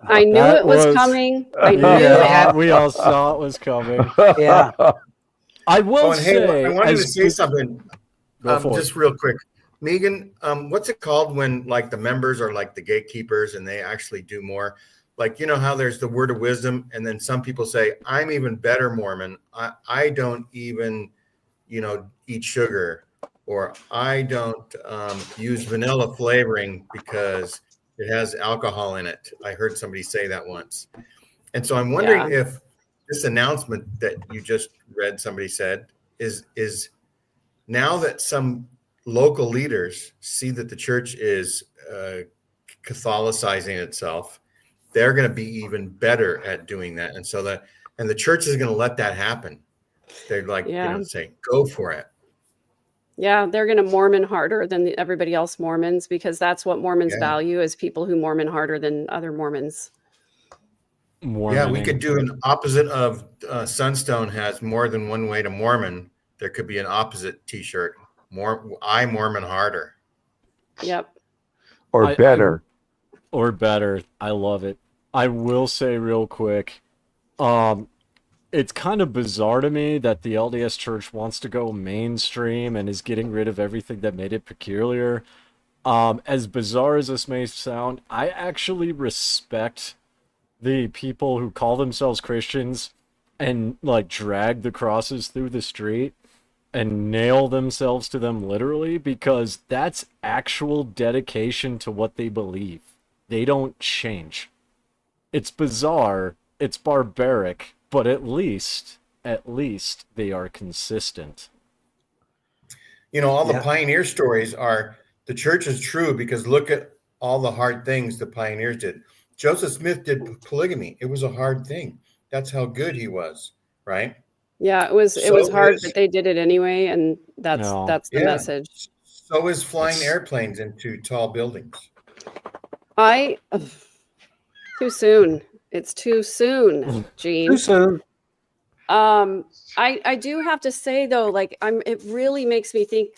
I knew That it was was- coming. I knew Yeah, it. we all saw it was coming. Yeah. I will Oh, and hey, say, I wanted to as say something go for just real quick. Megan, what's it called when like the members are like the gatekeepers and they actually do more? Like, you know how there's the word of wisdom, and then some people say, I'm even better Mormon. I don't even, eat sugar, or I don't use vanilla flavoring because it has alcohol in it. I heard somebody say that once. And so I'm wondering Yeah. if this announcement that you just read, somebody said, is now that some local leaders see that the church is Catholicizing itself, they're going to be even better at doing that. And so the church is going to let that happen. They're like, Yeah. say, go for it. Yeah, they're going to Mormon harder than everybody else Mormons, because that's what Mormons Yeah. value, is people who Mormon harder than other Mormons. Yeah, we Mormoning. could do an opposite of Sunstone has more than one way to Mormon. There could be an opposite T-shirt. I Mormon harder. Yep. Or better. Or better. I love it. I will say real quick, it's kind of bizarre to me that the LDS Church wants to go mainstream and is getting rid of everything that made it peculiar. As bizarre as this may sound, I actually respect the people who call themselves Christians and like drag the crosses through the street and nail themselves to them literally, because that's actual dedication to what they believe. They don't change. It's bizarre, it's barbaric, but at least they are consistent. All the Yeah. pioneer stories are the church is true because look at all the hard things the pioneers did. Joseph Smith did polygamy. It was a hard thing. That's how good he was, right? Yeah, it was So hard, is- but they did it anyway, and that's No. that's the Yeah. message. So is flying It's- airplanes into tall buildings. Too soon. It's too soon, Gene. Too soon. I do have to say though, like it really makes me think.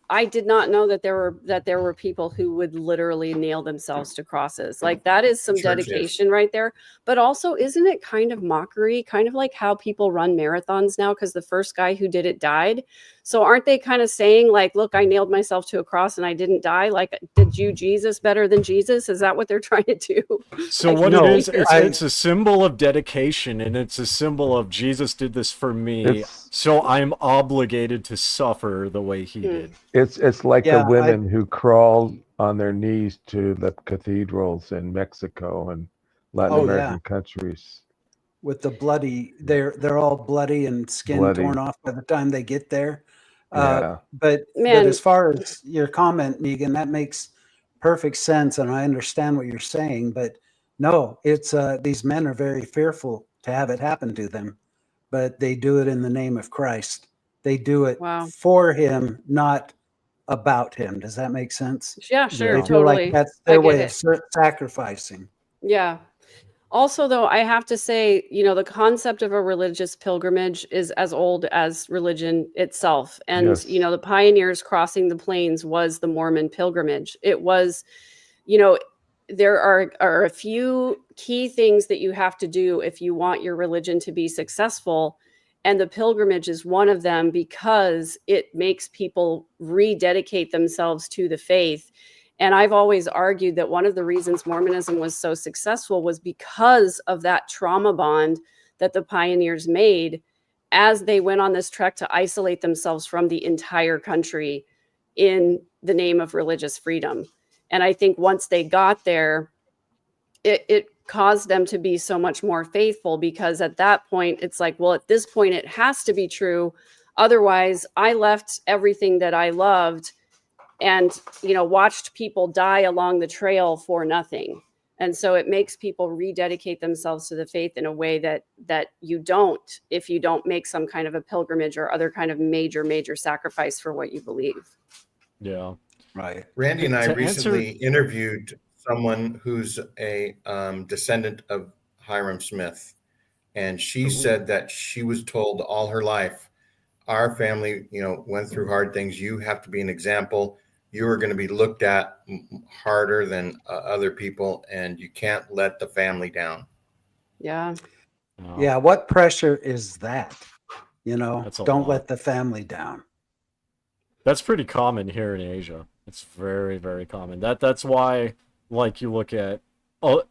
I did not know that there were people who would literally nail themselves to crosses. Like that is some Church is. dedication right there. But also, isn't it kind of mockery? Kind of like how people run marathons now because the first guy who did it died. So aren't they kind of saying like, look, I nailed myself to a cross and I didn't die? Like, did you Jesus better than Jesus? Is that what they're trying to do? So Like, what no, it is, I- it's a symbol of dedication, and it's a symbol of Jesus did this for me, It's- so I'm obligated to suffer the way he did. It's like Yeah, the women who crawl on their knees to the cathedrals in Mexico and Latin Oh, American countries. with the bloody, they're all bloody and skin Bloody. torn off by the time they get there. Yeah. But Man. as far as your comment, Megan, that makes perfect sense, and I understand what you're saying. But no, it's these men are very fearful to have it happen to them, but they do it in the name of Christ. They do it Wow. for Him, not about Him. Does that make sense? Yeah, sure, They feel totally. like that's I their get way it. of sacrificing. Yeah. Also, though, I have to say, the concept of a religious pilgrimage is as old as religion itself. And, Yes. the pioneers crossing the plains was the Mormon pilgrimage. It was, there are a few key things that you have to do if you want your religion to be successful. And the pilgrimage is one of them because it makes people rededicate themselves to the faith. And I've always argued that one of the reasons Mormonism was so successful was because of that trauma bond that the pioneers made as they went on this trek to isolate themselves from the entire country in the name of religious freedom. And I think once they got there, it caused them to be so much more faithful, because at that point, it's like, well, at this point, it has to be true. Otherwise, I left everything that I loved and watched people die along the trail for nothing. And so it makes people rededicate themselves to the faith in a way that you don't if you don't make some kind of a pilgrimage or other kind of major sacrifice for what you believe. Yeah. Right. Randy and I To recently interviewed someone who's a descendant of Hiram Smith, And she said that she was told all her life, our family, went through hard things. You have to be an example. You are going to be looked at harder than other people, and you can't let the family down. Yeah. No, Yeah, what pressure is that? that's a Don't lot. let the family down. That's pretty common here in Asia. It's very, very common. That's why, like, you look at,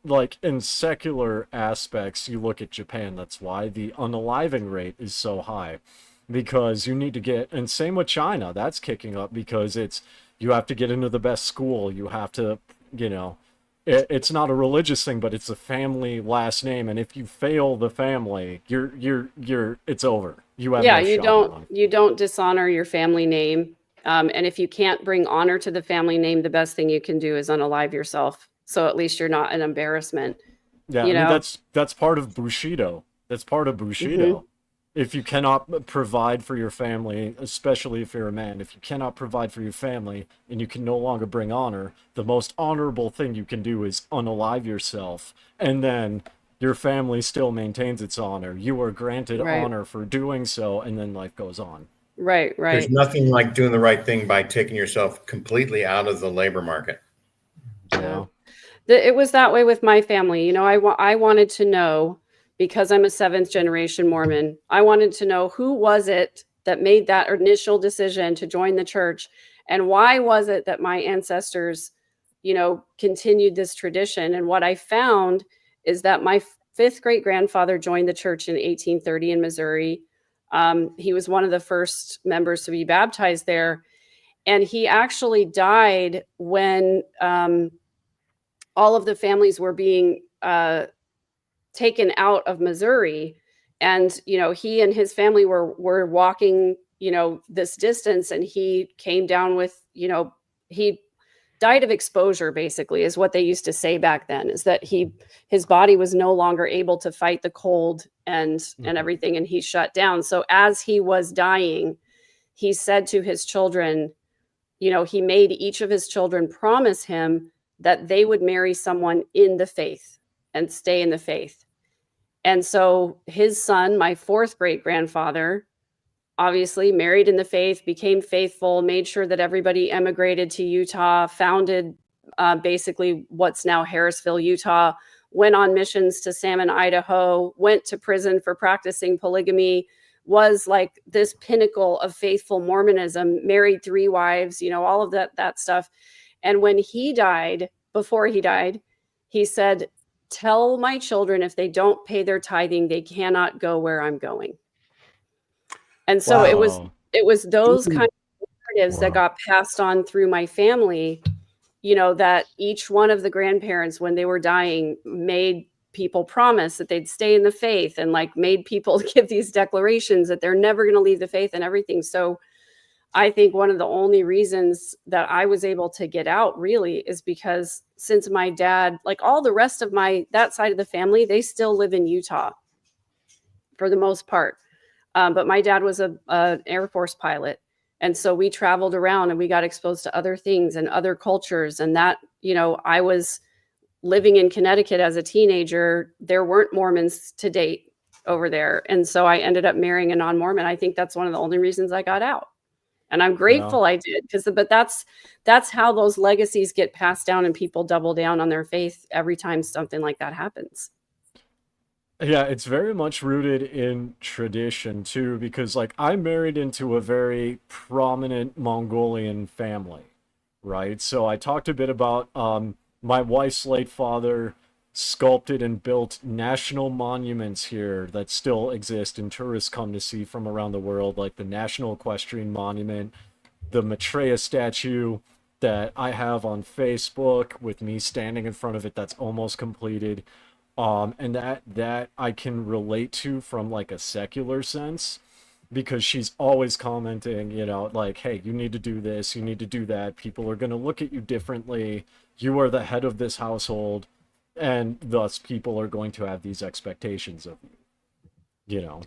like, in secular aspects, you look at Japan. That's why the unaliving rate is so high, because you need to get, and same with China. That's kicking up because you have to get into the best school. You have to, it's not a religious thing, but it's a family last name, and if you fail the family, it's over. You have Yeah, no shot on. you don't dishonor your family name. And if you can't bring honor to the family name, the best thing you can do is unalive yourself. So at least you're not an embarrassment. Yeah, You I mean know? that's part of Bushido. That's part of Bushido. If you cannot provide for your family, especially if you're a man, if you cannot provide for your family and you can no longer bring honor, the most honorable thing you can do is unalive yourself, and then your family still maintains its honor. You are granted Right. honor for doing so, and then life goes on. Right, There's right. nothing like doing the right thing by taking yourself completely out of the labor market. You Yeah. know? It was that way with my family. I wanted to know, because I'm a seventh generation Mormon, I wanted to know who was it that made that initial decision to join the church, and why was it that my ancestors, continued this tradition. And what I found is that my fifth great grandfather joined the church in 1830 in Missouri. He was one of the first members to be baptized there, and he actually died when all of the families were being taken out of Missouri. And, he and his family were walking, this distance, and he came down with, he died of exposure, basically, is what they used to say back then, is that his body was no longer able to fight the cold and everything, and he shut down. So as he was dying, he said to his children, he made each of his children promise him that they would marry someone in the faith and stay in the faith. And so his son, my fourth great grandfather, obviously married in the faith, became faithful, made sure that everybody emigrated to Utah, founded basically what's now Harrisville, Utah, went on missions to Salmon, Idaho, went to prison for practicing polygamy, was like this pinnacle of faithful Mormonism, married 3 wives, all of that stuff. And when he died, before he died, he said, "Tell my children if they don't pay their tithing, they cannot go where I'm going." And so Wow. it was those kind of narratives that Wow. got passed on through my family, that each one of the grandparents, when they were dying, made people promise that they'd stay in the faith, and like made people give these declarations that they're never going to leave the faith and everything. So I think one of the only reasons that I was able to get out really is because since my dad, like all the rest of that side of the family, they still live in Utah for the most part. But my dad was an Air Force pilot. And so we traveled around and we got exposed to other things and other cultures. And that, I was living in Connecticut as a teenager. There weren't Mormons to date over there. And so I ended up marrying a non-Mormon. I think that's one of the only reasons I got out. And I'm grateful I did, but that's how those legacies get passed down, and people double down on their faith every time something like that happens. Yeah, it's very much rooted in tradition too, because like I married into a very prominent Mongolian family, right? So I talked a bit about my wife's late father sculpted and built national monuments here that still exist and tourists come to see from around the world, like the National Equestrian Monument, the Maitreya statue that I have on Facebook with me standing in front of it that's almost completed. And that I can relate to from like a secular sense, because she's always commenting, like, hey, you need to do this, you need to do that. People are going to look at you differently. You are the head of this household, and thus people are going to have these expectations of you.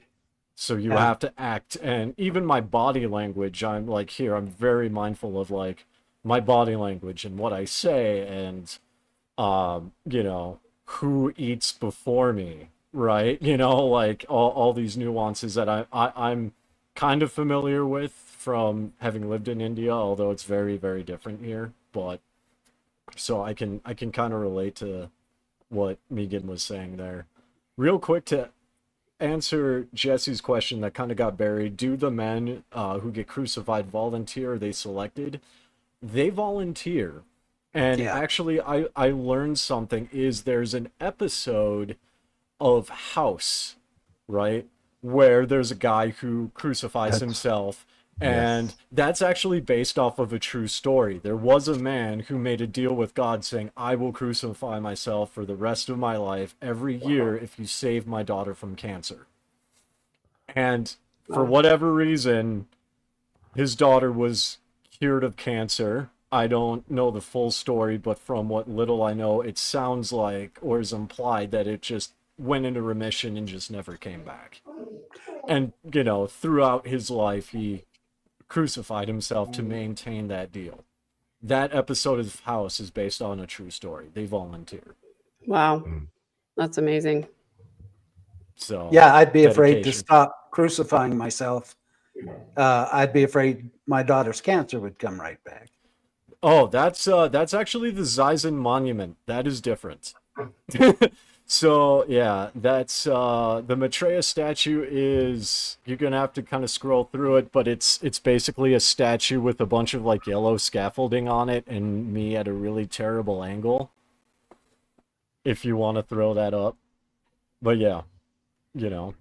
So you Yeah. have to act, and even my body language, I'm very mindful of like my body language and what I say, and who eats before me, right? You know, like all these nuances that I'm kind of familiar with from having lived in India, although it's very, very different here. But so I can kind of relate to what Megan was saying there. Real quick to answer Jesse's question that kind of got buried, do the men who get crucified volunteer? Are they selected? They volunteer. And Yeah. actually, I learned something is there's an episode of House, right? Where there's a guy who crucifies That's- himself. And Yes. that's actually based off of a true story. There was a man who made a deal with God saying, I will crucify myself for the rest of my life every year if you save my daughter from cancer. And for whatever reason, his daughter was cured of cancer. I don't know the full story, but from what little I know, it sounds like, or is implied, that it just went into remission and just never came back. And, you know, throughout his life, he crucified himself to maintain that deal. That episode of House is based on a true story. They volunteer. Wow. That's amazing. So Yeah, I'd be afraid to dedication. stop crucifying myself. I'd be afraid my daughter's cancer would come right back. Oh, that's actually the Zizen Monument. That is different. So yeah, that's the Maitreya statue is, you're gonna have to kind of scroll through it, but it's basically a statue with a bunch of like yellow scaffolding on it and me at a really terrible angle. If you want to throw that up. But yeah, you know.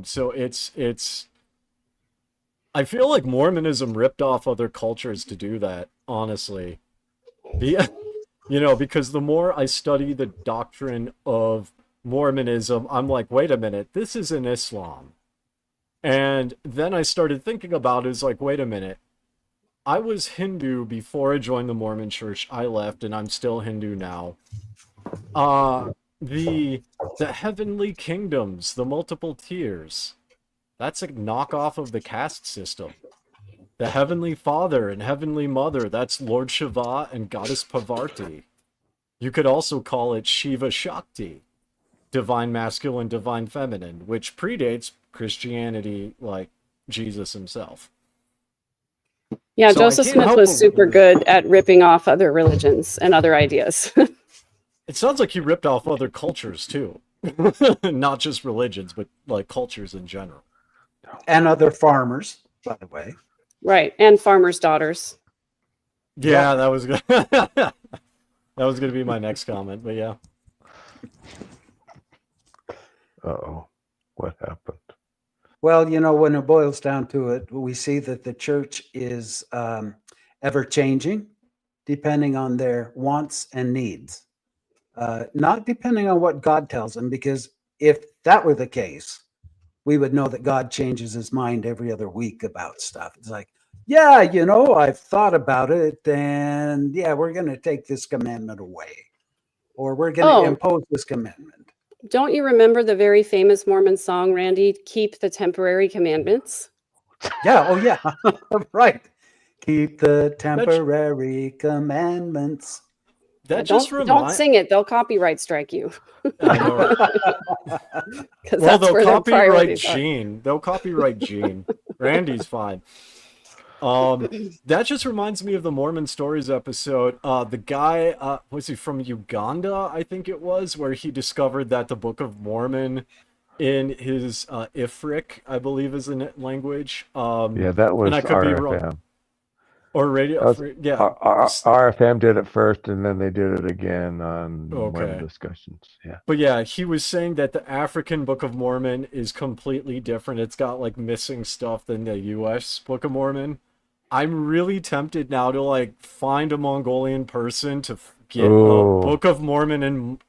So it's I feel like Mormonism ripped off other cultures to do that, honestly. You know, because the more I study the doctrine of Mormonism, I'm like, wait a minute, this is in Islam. And then I started thinking about it, it's like, wait a minute. I was Hindu before I joined the Mormon church. I left and I'm still Hindu now. The heavenly kingdoms, the multiple tiers, that's a knockoff of the caste system. The Heavenly Father and Heavenly Mother, that's Lord Shiva and Goddess Parvati. You could also call it Shiva Shakti, Divine Masculine, Divine Feminine, which predates Christianity, like Jesus himself. Yeah, So I Joseph can't Smith help was but super wonder- good at ripping off other religions and other ideas. It sounds like he ripped off other cultures too. Not just religions, but like cultures in general. And other farmers, by the way. Right. And farmers' daughters. Yeah, that was good. That was going to be my next comment, but yeah. Uh-oh. What happened? Well, you know, when it boils down to it, we see that the church is ever changing, depending on their wants and needs, not depending on what God tells them. Because if that were the case, we would know that God changes his mind every other week about stuff. It's like, yeah, you know, I've thought about it, and yeah, we're going to take this commandment away, or we're going to Oh. impose this commandment. Don't you remember the very famous Mormon song, Randy? Keep the temporary commandments. Yeah. Oh, yeah. Right. Keep the temporary commandments. That Don't just reminds. sing it. They'll copyright strike you. I know. 'Cause Well, that's they'll where their copyright priorities are. Gene. They'll copyright Gene. Randy's fine. That just reminds me of the Mormon Stories episode. The guy, was he from Uganda? I think it was, where he discovered that the Book of Mormon in his Ifrik, I believe is the language. Yeah, that was and I could be RFM. wrong. Or radio. That was- Yeah. RFM did it first, and then they did it again on Okay. Mormon discussions. Yeah. But yeah, he was saying that the African Book of Mormon is completely different. It's got like missing stuff than the US Book of Mormon. I'm really tempted now to like find a Mongolian person to get Ooh. a Book of Mormon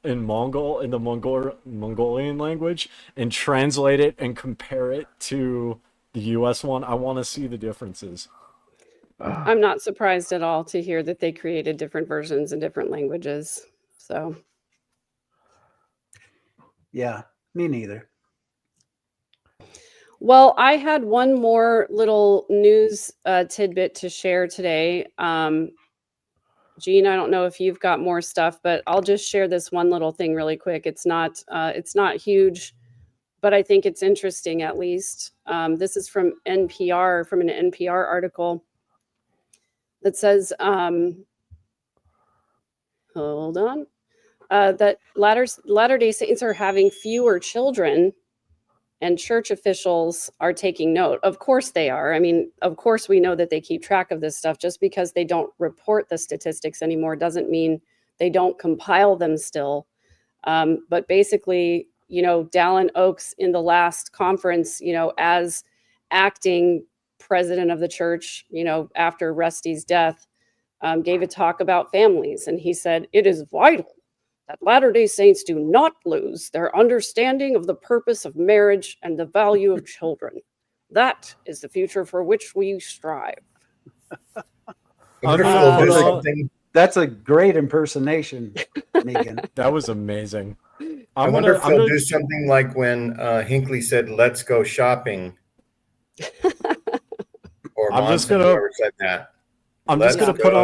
in Mongol, in the Mongolian language, and translate it and compare it to the US one. I want to see the differences. I'm not surprised at all to hear that they created different versions in different languages. So Yeah, me neither. well, I had one more little news tidbit to share today. Gene, I don't know if you've got more stuff, but I'll just share this one little thing really quick. It's not huge, but I think it's interesting at least. This is from NPR, from an NPR article that says, hold on, that Latter-day Saints are having fewer children, and church officials are taking note. Of course they are. I mean, of course we know that they keep track of this stuff. Just because they don't report the statistics anymore doesn't mean they don't compile them still. But basically, Dallin Oaks in the last conference, as acting president of the church, after Rusty's death, gave a talk about families. And he said, it is vital that Latter-day Saints do not lose their understanding of the purpose of marriage and the value of children. That is the future for which we strive. That's a great impersonation, Megan. That was amazing. I wonder if they'll do something like when Hinckley said, "Let's go shopping." Or whoever said that. I'm just gonna put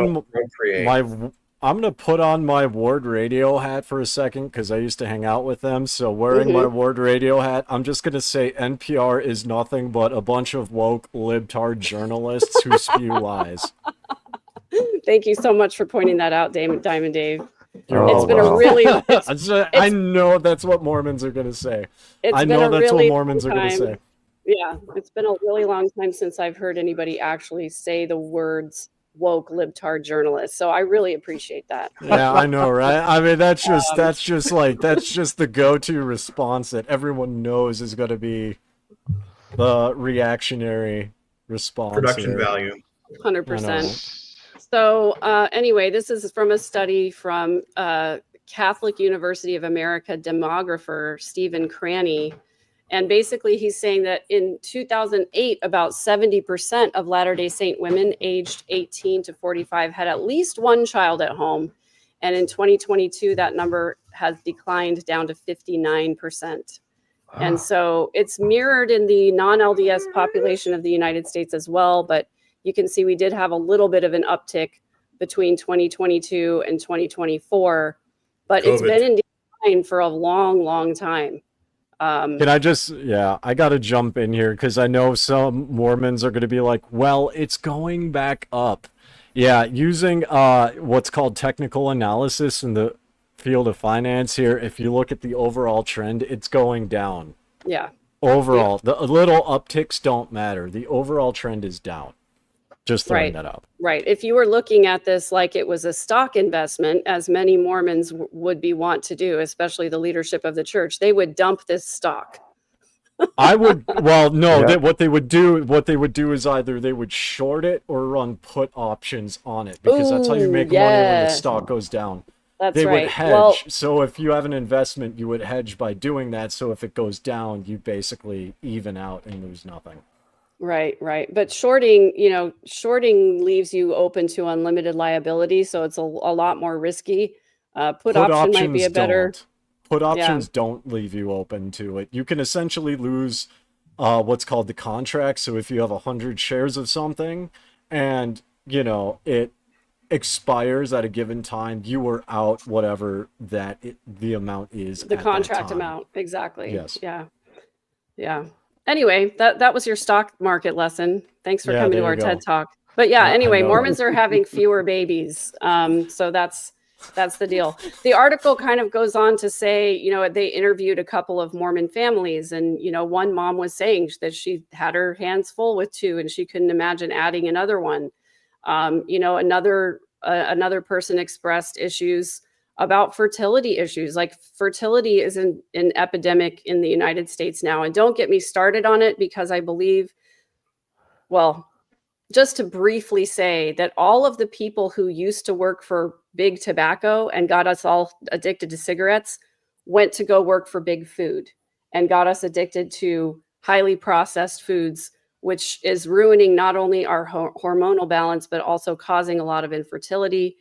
on my Ward Radio hat for a second, because I used to hang out with them. So wearing my Ward Radio hat, I'm just going to say NPR is nothing but a bunch of woke libtard journalists who spew lies. Thank you so much for pointing that out, Diamond Dave. It's been a really... I know that's what Mormons are going to say. I know that's what Mormons are going to say. Yeah, it's been a really long time since I've heard anybody actually say the words woke libtard journalist, so I really appreciate that. Yeah, I know, right? I mean, that's just the go-to response that everyone knows is going to be the reactionary response. Production value. 100%. So anyway, this is from a study from Catholic University of America demographer Stephen Cranny. And basically, he's saying that in 2008, about 70% of Latter-day Saint women aged 18 to 45 had at least one child at home. And in 2022, that number has declined down to 59%. And so it's mirrored in the non-LDS population of the United States as well. But you can see we did have a little bit of an uptick between 2022 and 2024. But it's been in decline for a long, long time. Can I just, I got to jump in here because I know some Mormons are going to be like, well, it's going back up. Yeah, using what's called technical analysis in the field of finance here, if you look at the overall trend, it's going down. Yeah. Overall, the little upticks don't matter. The overall trend is down. Just throwing that up. Right. If you were looking at this like it was a stock investment, as many Mormons would be want to do, especially the leadership of the church, they would dump this stock. What they would do is either they would short it or run put options on it, because that's how you make money when the stock goes down. They would hedge. So if you have an investment, you would hedge by doing that. So if it goes down, you basically even out and lose nothing. Right. But shorting leaves you open to unlimited liability. So it's a lot more risky. Put option might be a better... Put options don't leave you open to it. You can essentially lose what's called the contract. So if you have 100 shares of something and, it expires at a given time, you were out whatever the amount is. The contract amount. Exactly. Yes. Yeah. Anyway, that was your stock market lesson. Thanks for coming to our TED Talk. But anyway, Mormons are having fewer babies. So that's the deal. The article kind of goes on to say, they interviewed a couple of Mormon families, and, one mom was saying that she had her hands full with two and she couldn't imagine adding another one. Another person expressed issues about fertility issues. Like, fertility is an epidemic in the United States now. And don't get me started on it, because I believe, just to briefly say that all of the people who used to work for Big Tobacco and got us all addicted to cigarettes went to go work for Big Food and got us addicted to highly processed foods, which is ruining not only our hormonal balance, but also causing a lot of infertility.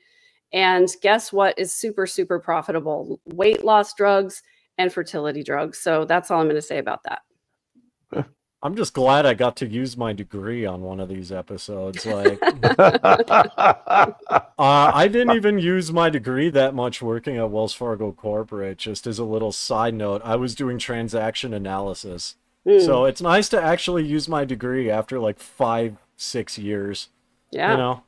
And guess what is super, super profitable? Weight loss drugs and fertility drugs. So that's all I'm going to say about that. I'm just glad I got to use my degree on one of these episodes. Like, I didn't even use my degree that much working at Wells Fargo Corporate. Just as a little side note, I was doing transaction analysis. So it's nice to actually use my degree after like 5-6 years. Yeah. You know?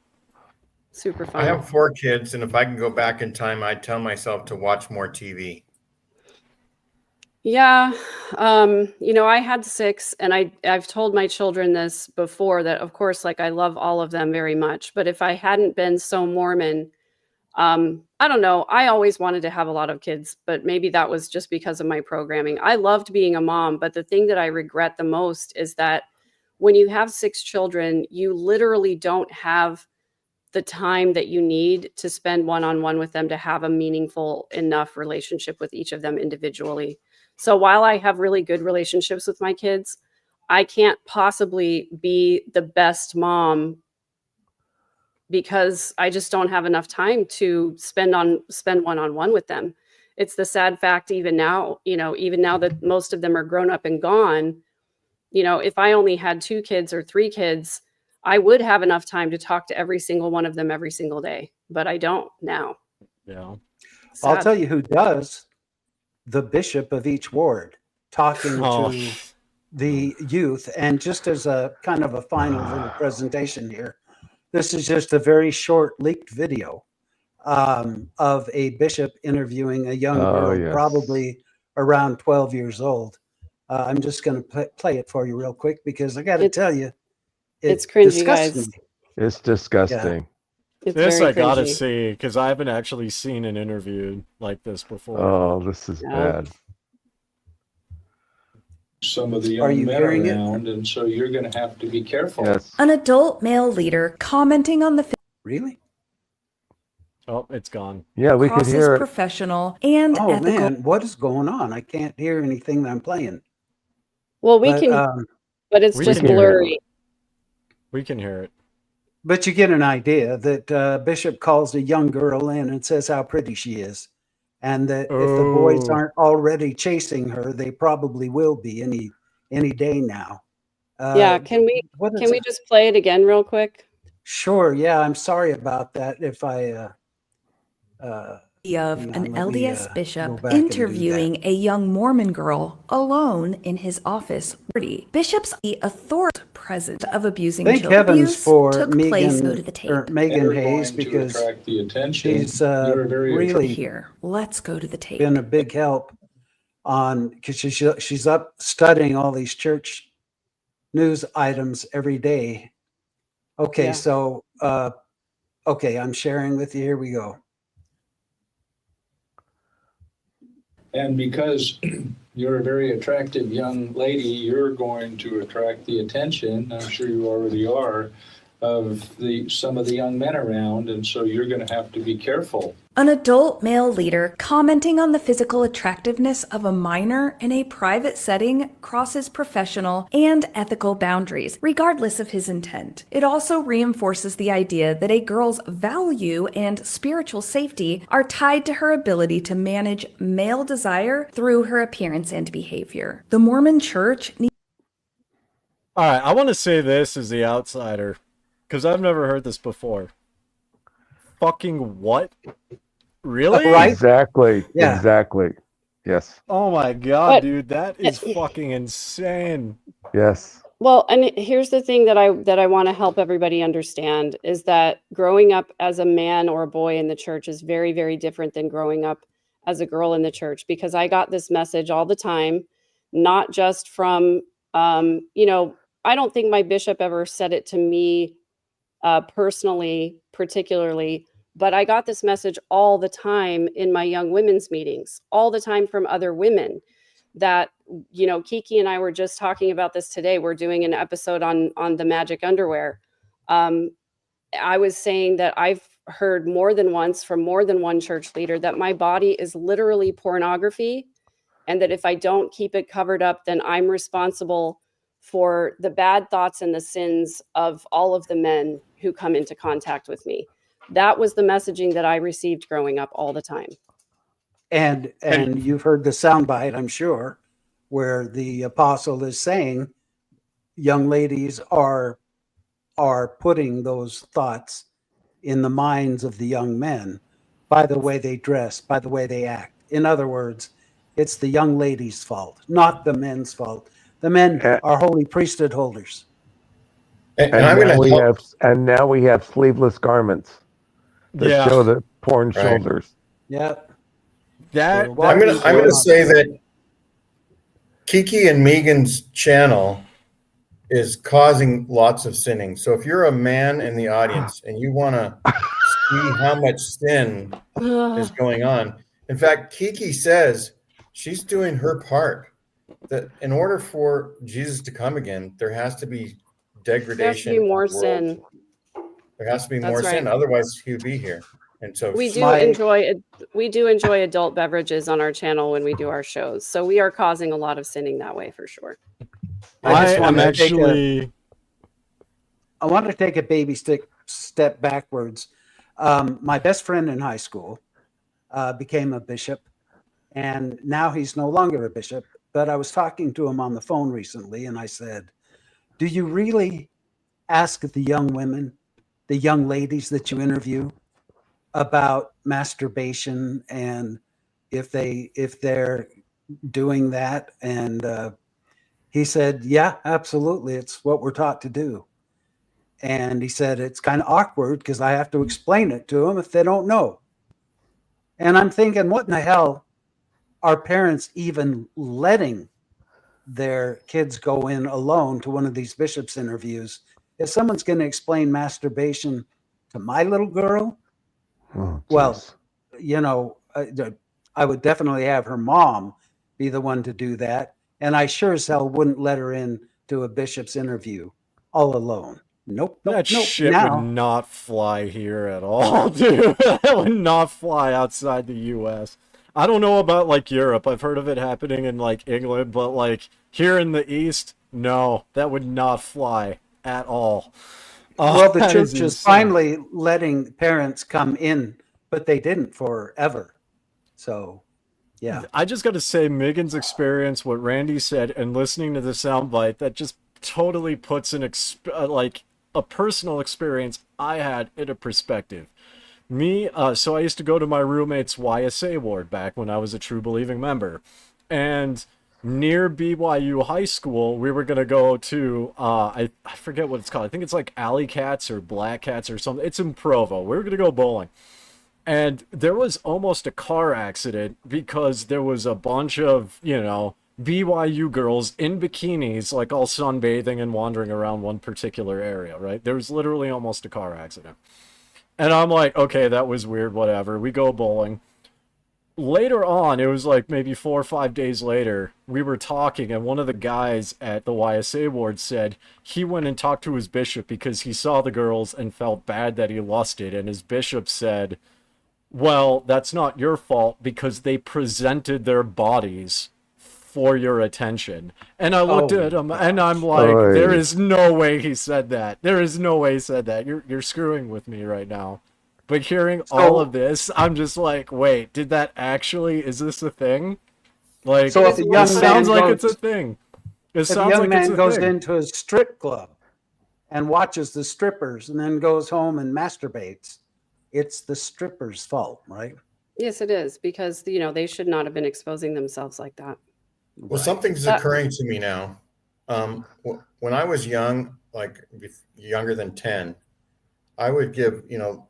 Super fun. I have 4 kids, and if I can go back in time, I'd tell myself to watch more TV. Yeah. I had 6, and I've told my children this before, that of course, like, I love all of them very much, but if I hadn't been so Mormon, I don't know, I always wanted to have a lot of kids, but maybe that was just because of my programming. I loved being a mom, but the thing that I regret the most is that when you have 6 children, you literally don't have the time that you need to spend one-on-one with them to have a meaningful enough relationship with each of them individually. So while I have really good relationships with my kids, I can't possibly be the best mom because I just don't have enough time to spend one-on-one with them. It's the sad fact, even now that most of them are grown up and gone, if I only had 2 kids or 3 kids, I would have enough time to talk to every single one of them every single day, but I don't now. Yeah. Sad. I'll tell you who does. The bishop of each ward, talking to the youth. And just as a kind of a final little presentation here, this is just a very short leaked video of a bishop interviewing a young girl, yes. probably around 12 years old. I'm just going to play it for you real quick because I got to tell you, it's cringy, disgusts guys. me. It's disgusting. It's This very I gotta cringy. see, because I haven't actually seen an interview like this before. Oh, this is bad. Some of the Are young you men hearing it? around, and so you're going to have to be careful. Yes. An adult male leader commenting on the Really? Oh, it's gone. Yeah, we could crosses hear it. professional and Oh ethical. man, what is going on? I can't hear anything that I'm playing. Well, we But, can, but it's we just can hear it. blurry. We can hear it. But you get an idea that Bishop calls a young girl in and says how pretty she is. And that if the boys Oh. aren't already chasing her, they probably will be any day now. Yeah, can we just play it again real quick? Sure. Yeah, I'm sorry about that. If I of hang on, an let me, LDS go bishop back and do interviewing a young Mormon girl alone in his office. Bishop's the authority present of abusing thank children. heavens Abuse for took place. Go to the Megan, tape. Megan They're Hayes, going to because attract the attention. she's You're very really Here, let's go to the tape. been a big help on, because she's up studying all these church news items every day. Okay, Yeah. so okay, I'm sharing with you. Here we go. And because you're a very attractive young lady, you're going to attract the attention, I'm sure you already are, of some of the young men around, and so you're going to have to be careful. An adult male leader commenting on the physical attractiveness of a minor in a private setting crosses professional and ethical boundaries, regardless of his intent. It also reinforces the idea that a girl's value and spiritual safety are tied to her ability to manage male desire through her appearance and behavior. The Mormon Church needs. All right, I want to say this as the outsider, because I've never heard this before. Fucking what? Really? Right? Exactly. Yeah. Exactly. Yes. Oh my god, But- dude, that is fucking insane. Yes. Well, and here's the thing that I want to help everybody understand is that growing up as a man or a boy in the church is very, very different than growing up as a girl in the church, because I got this message all the time, not just from, I don't think my bishop ever said it to me personally, particularly, but I got this message all the time in my young women's meetings, all the time from other women that, Kiki and I were just talking about this today. We're doing an episode on the magic underwear. I was saying that I've heard more than once from more than one church leader that my body is literally pornography, and that if I don't keep it covered up, then I'm responsible for the bad thoughts and the sins of all of the men who come into contact with me. That was the messaging that I received growing up all the time. And you've heard the soundbite, I'm sure, where the apostle is saying, young ladies are putting those thoughts in the minds of the young men by the way they dress, by the way they act. In other words, it's the young ladies' fault, not the men's fault. The men And, are holy priesthood holders. And and I'm going now to we help. now we have sleeveless garments that Yeah, show the porn Right. shoulders. Yeah, that we're I'm walking going to away. say that Kiki and Megan's channel is causing lots of sinning. So if you're a man in the audience and you want to see how much sin is going on, in fact, Kiki says she's doing her part. That in order for Jesus to come again, there has to be There has to degradation be in more the world. sin. There has to be That's more right. sin, otherwise he would be here. And so We do My- enjoy adult beverages on our channel when we do our shows. So we are causing a lot of sinning that way for sure. I just I want am to take actually. I want to take a baby step backwards. My best friend in high school became a bishop, and now he's no longer a bishop. But I was talking to him on the phone recently, and I said, "Do you really ask the young women, the young ladies that you interview, about masturbation and if they're doing that?" And he said, "Yeah, absolutely. It's what we're taught to do." And he said, "It's kind of awkward because I have to explain it to them if they don't know." And I'm thinking, what in the hell are parents even letting their kids go in alone to one of these bishops' interviews? If someone's going to explain masturbation to my little girl, Oh, well, jeez. you know, I would definitely have her mom be the one to do that. And I sure as hell wouldn't let her in to a bishop's interview all alone. Nope, nope, That nope. shit would Now, not fly here at all, dude. That would not fly outside the US. I don't know about like Europe. I've heard of it happening in like England, but like here in the East, no, that would not fly at all. well, the That is church is insane. finally letting parents come in, but they didn't forever. So, yeah. I just got to say, Megan's experience, what Randy said, and listening to the soundbite, that just totally puts like a personal experience I had into perspective. So I used to go to my roommate's YSA ward back when I was a true believing member, and near BYU High School, we were gonna go to I forget what it's called. I think it's like Alley Cats or Black Cats or something. It's in Provo. We were gonna go bowling. And there was almost a car accident because there was a bunch of, BYU girls in bikinis, like all sunbathing and wandering around one particular area, right? There was literally almost a car accident. And I'm like, okay, that was weird, whatever. We go bowling. Later on, it was like maybe 4 or 5 days later, we were talking, and one of the guys at the YSA ward said he went and talked to his bishop because he saw the girls and felt bad that he lusted. And his bishop said, well, that's not your fault because they presented their bodies for your attention. And I looked at him and I'm like, Oy. there is no way he said that. There is no way he said that. You're screwing with me right now. But hearing all of this, I'm just like, wait, is this a thing? Like, So if a it young sounds man like it's a goes- thing. It If a sounds young like it's man a goes thing. into a strip club and watches the strippers and then goes home and masturbates, it's the stripper's fault, right? Yes, it is because they should not have been exposing themselves like that. Well, something's occurring to me now. When I was young, like younger than 10, I would give,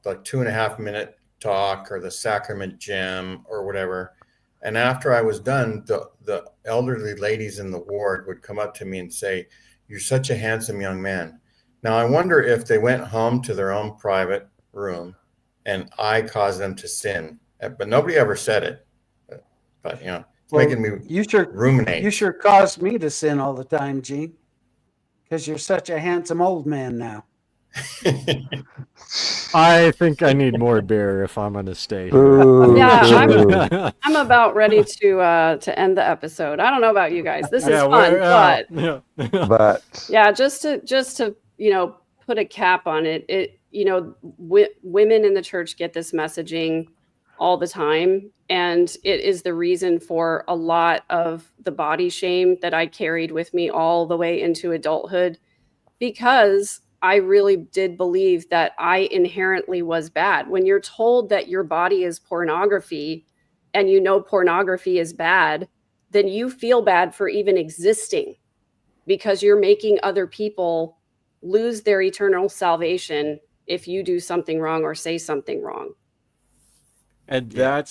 like 2.5 minute talk or the sacrament gem or whatever. And after I was done, the elderly ladies in the ward would come up to me and say, "You're such a handsome young man." Now, I wonder if they went home to their own private room and I caused them to sin, but nobody ever said it. But, it's making me ruminate. You sure caused me to sin all the time, Gene, because you're such a handsome old man now. I think I need more beer if I'm going to stay here. Boo, Yeah, boo. I'm about ready to end the episode. I don't know about you guys. This is Yeah, fun, we're out. Yeah. But yeah, just to put a cap on it. Women in the church get this messaging. all the time. And it is the reason for a lot of the body shame that I carried with me all the way into adulthood, because I really did believe that I inherently was bad. When you're told that your body is pornography and you know pornography is bad, then you feel bad for even existing, because you're making other people lose their eternal salvation if you do something wrong or say something wrong. And Yeah.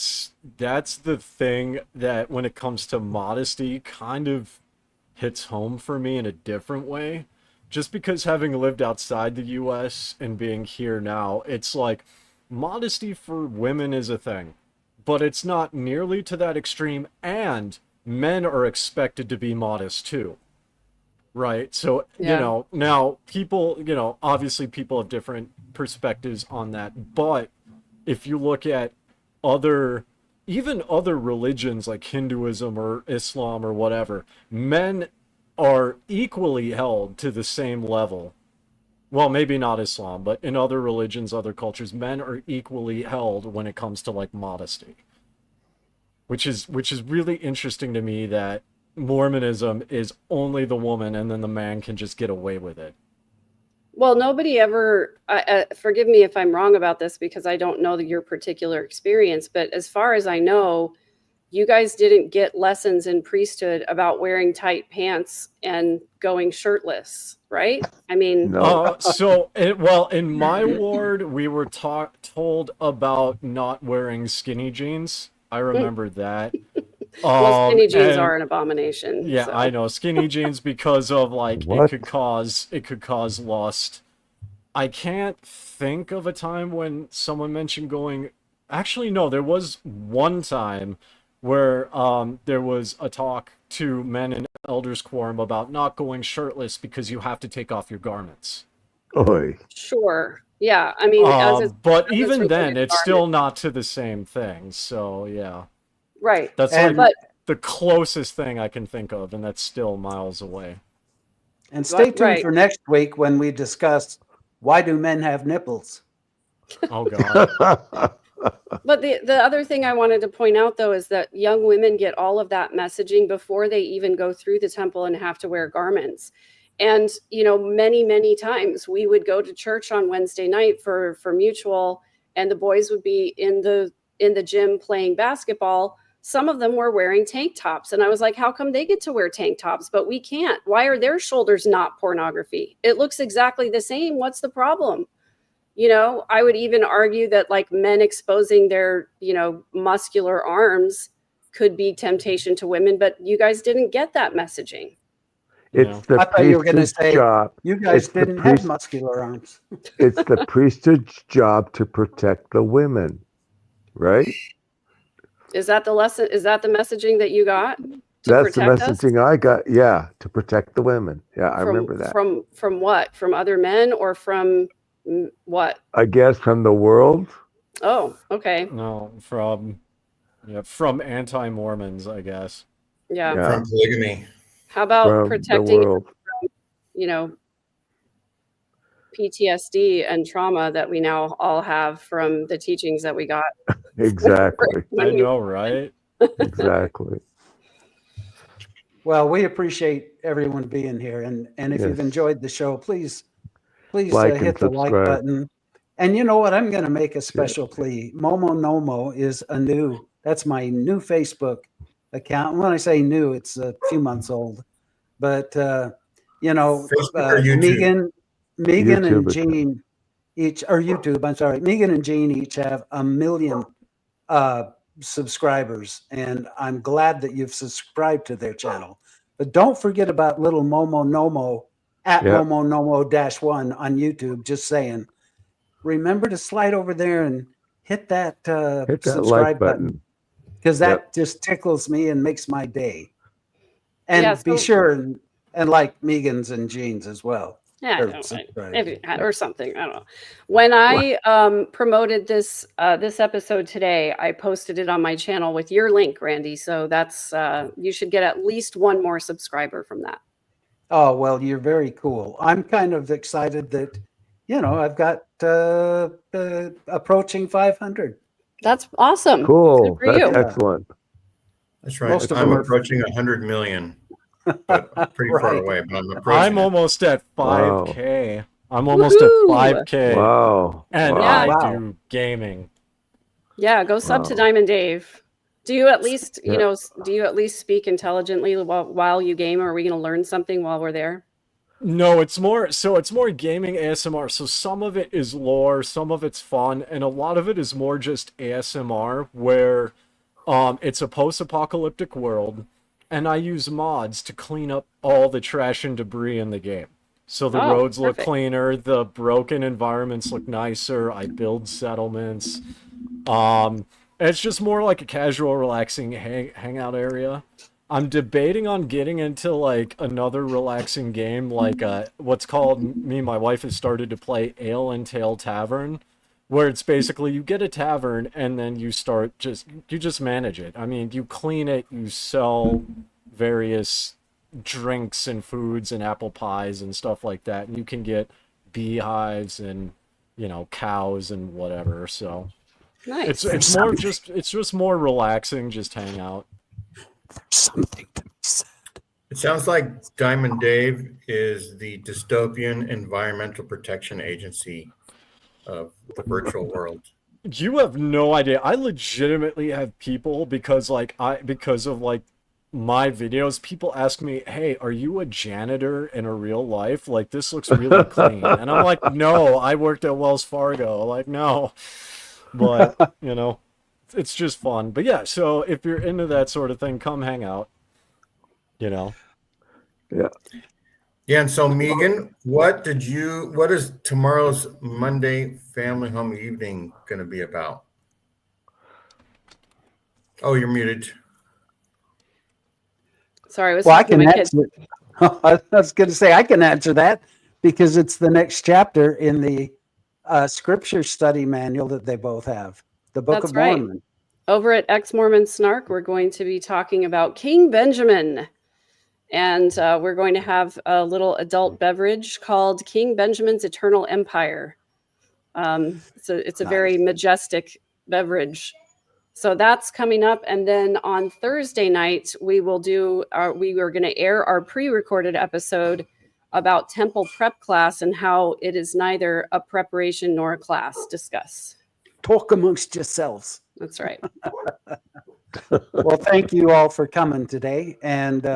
that's the thing that when it comes to modesty kind of hits home for me in a different way. Just because having lived outside the US and being here now, it's like modesty for women is a thing, but it's not nearly to that extreme, and men are expected to be modest too. Right. So, Yeah. now people, obviously people have different perspectives on that. But if you look at even other religions like Hinduism or Islam or whatever, men are equally held to the same level. Well, maybe not Islam, but in other religions, other cultures, men are equally held when it comes to like modesty, which is really interesting to me that Mormonism is only the woman and then the man can just get away with it. Well, nobody ever, forgive me if I'm wrong about this because I don't know your particular experience, but as far as I know, you guys didn't get lessons in priesthood about wearing tight pants and going shirtless, right? I mean, No. Well, in my ward, we were told about not wearing skinny jeans. I remember that. well, skinny jeans And are an abomination. yeah, So. I know skinny jeans because of like What? it could cause lust. I can't think of a time when someone mentioned going. Actually, no, there was one time where there was a talk to men in elders quorum about not going shirtless because you have to take off your garments. Oi. Sure. Yeah. I mean, But as it's even then, related it's to still garment. not to the same thing. So yeah, Right. that's And like But the closest thing I can think of, and that's still miles away. and stay tuned right. for next week when we discuss why do men have nipples. Oh God. But the other thing I wanted to point out though is that young women get all of that messaging before they even go through the temple and have to wear garments. And many times we would go to church on Wednesday night for mutual, and the boys would be in the gym playing basketball. Some of them were wearing tank tops, and I was like, how come they get to wear tank tops but we can't? Why are their shoulders not pornography? It looks exactly the same. What's the problem? I would even argue that like men exposing their, muscular arms could be temptation to women, but you guys didn't get that messaging. It's Yeah. the I thought you were going to priesthood's say job. you guys It's the didn't have priest. muscular arms. It's the priesthood's job to protect the women, right? Is that the lesson? Is that the messaging that you got to That's the protect us messaging I got. Yeah, to protect the women. Yeah, I from remember that. from what? From other men or from what? I guess from the world. Oh, okay. No, from anti-Mormons, I guess. Yeah. Yeah, From polygamy. How about from the protecting, world. PTSD and trauma that we now all have from the teachings that we got Exactly. when I we know, right? Exactly. Well, we appreciate everyone being here, and if you've Yes. enjoyed the show, please Like and hit the like subscribe. button. And you know what? I'm going to make a special plea. Momo Nomo is that's my new Facebook account. When I say new, it's a few months old. But Facebook or YouTube? Megan and YouTube account. Jean each, or YouTube, I'm sorry, Megan and Jean each have 1 million subscribers, and I'm glad that you've subscribed to their channel. But don't forget about little Momo Nomo at Yep. Momo Nomo -1 on YouTube. Just saying. Remember to slide over there and hit that Hit that subscribe like button. because that Yep. just tickles me and makes my day. And Yeah, be so- sure and like Megan's and Jean's as well. Yeah, Or I don't know, subscribe. or something. I don't know. When I promoted this episode today, I posted it on my channel with your link, Randy. So that's you should get at least one more subscriber from that. Oh, well, you're very cool. I'm kind of excited that, I've got approaching 500. That's awesome. Cool. Good for That's you. excellent. That's right. Most of I'm them are- approaching 100 million, but I'm pretty far Right. away. But I'm approaching. I'm almost at Wow. 5K. I'm almost at Woohoo! 5K. Wow. And Wow. I Wow. do gaming. Yeah, go sub to Wow. Diamond Dave. Do you at least, Yeah. do you at least speak intelligently while you game, or are we going to learn something while we're there? No, it's more gaming ASMR. So some of it is lore, some of it's fun, and a lot of it is more just ASMR where it's a post-apocalyptic world and I use mods to clean up all the trash and debris in the game. So the roads look perfect. cleaner, the broken environments look nicer, I build settlements. It's just more like a casual, relaxing hangout area. I'm debating on getting into like another relaxing game, like what's called, me and my wife has started to play Ale and Tail Tavern, where it's basically you get a tavern and then you just manage it. I mean, you clean it, you sell various drinks and foods and apple pies and stuff like that, and you can get beehives and cows and whatever. So Nice. it's just more relaxing, just hang out. Something to be said. It sounds like Diamond Dave is the dystopian environmental protection agency of the virtual world. You have no idea. I legitimately have people because of my videos, people ask me, "Hey, are you a janitor in a real life? Like this looks really clean." And I'm like, "No, I worked at Wells Fargo." Like, "No." But, it's just fun. But yeah, so if you're into that sort of thing, come hang out. Yeah. Yeah, and so Megan, what is tomorrow's Monday family home evening going to be about? Oh, you're muted. Sorry, I was Well, I talking to can my kid. answer. I was going to say I can answer that because it's the next chapter in the scripture study manual that they both have, the Book That's of right. Mormon. Over at Ex-Mormon Snark, we're going to be talking about King Benjamin. And we're going to have a little adult beverage called King Benjamin's Eternal Empire. It's a very majestic beverage. So that's coming up. And then on Thursday night, we are going to air our pre-recorded episode about temple prep class and how it is neither a preparation nor a class. Discuss. Talk amongst yourselves. That's right. Well, thank you all for coming today. And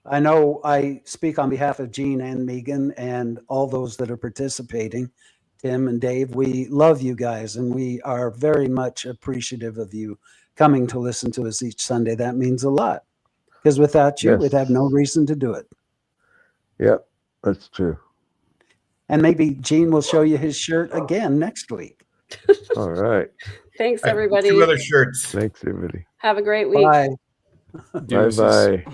I know I speak on behalf of Gene and Megan and all those that are participating, Tim and Dave. We love you guys, and we are very much appreciative of you coming to listen to us each Sunday. That means a lot, because without you, Yes. we'd have no reason to do it. Yep, that's true. And maybe Gene will show you his shirt again next week. All right. Thanks, I have everybody. 2 other shirts. Thanks, everybody. Have a great week. Bye. Deuces. Bye-bye.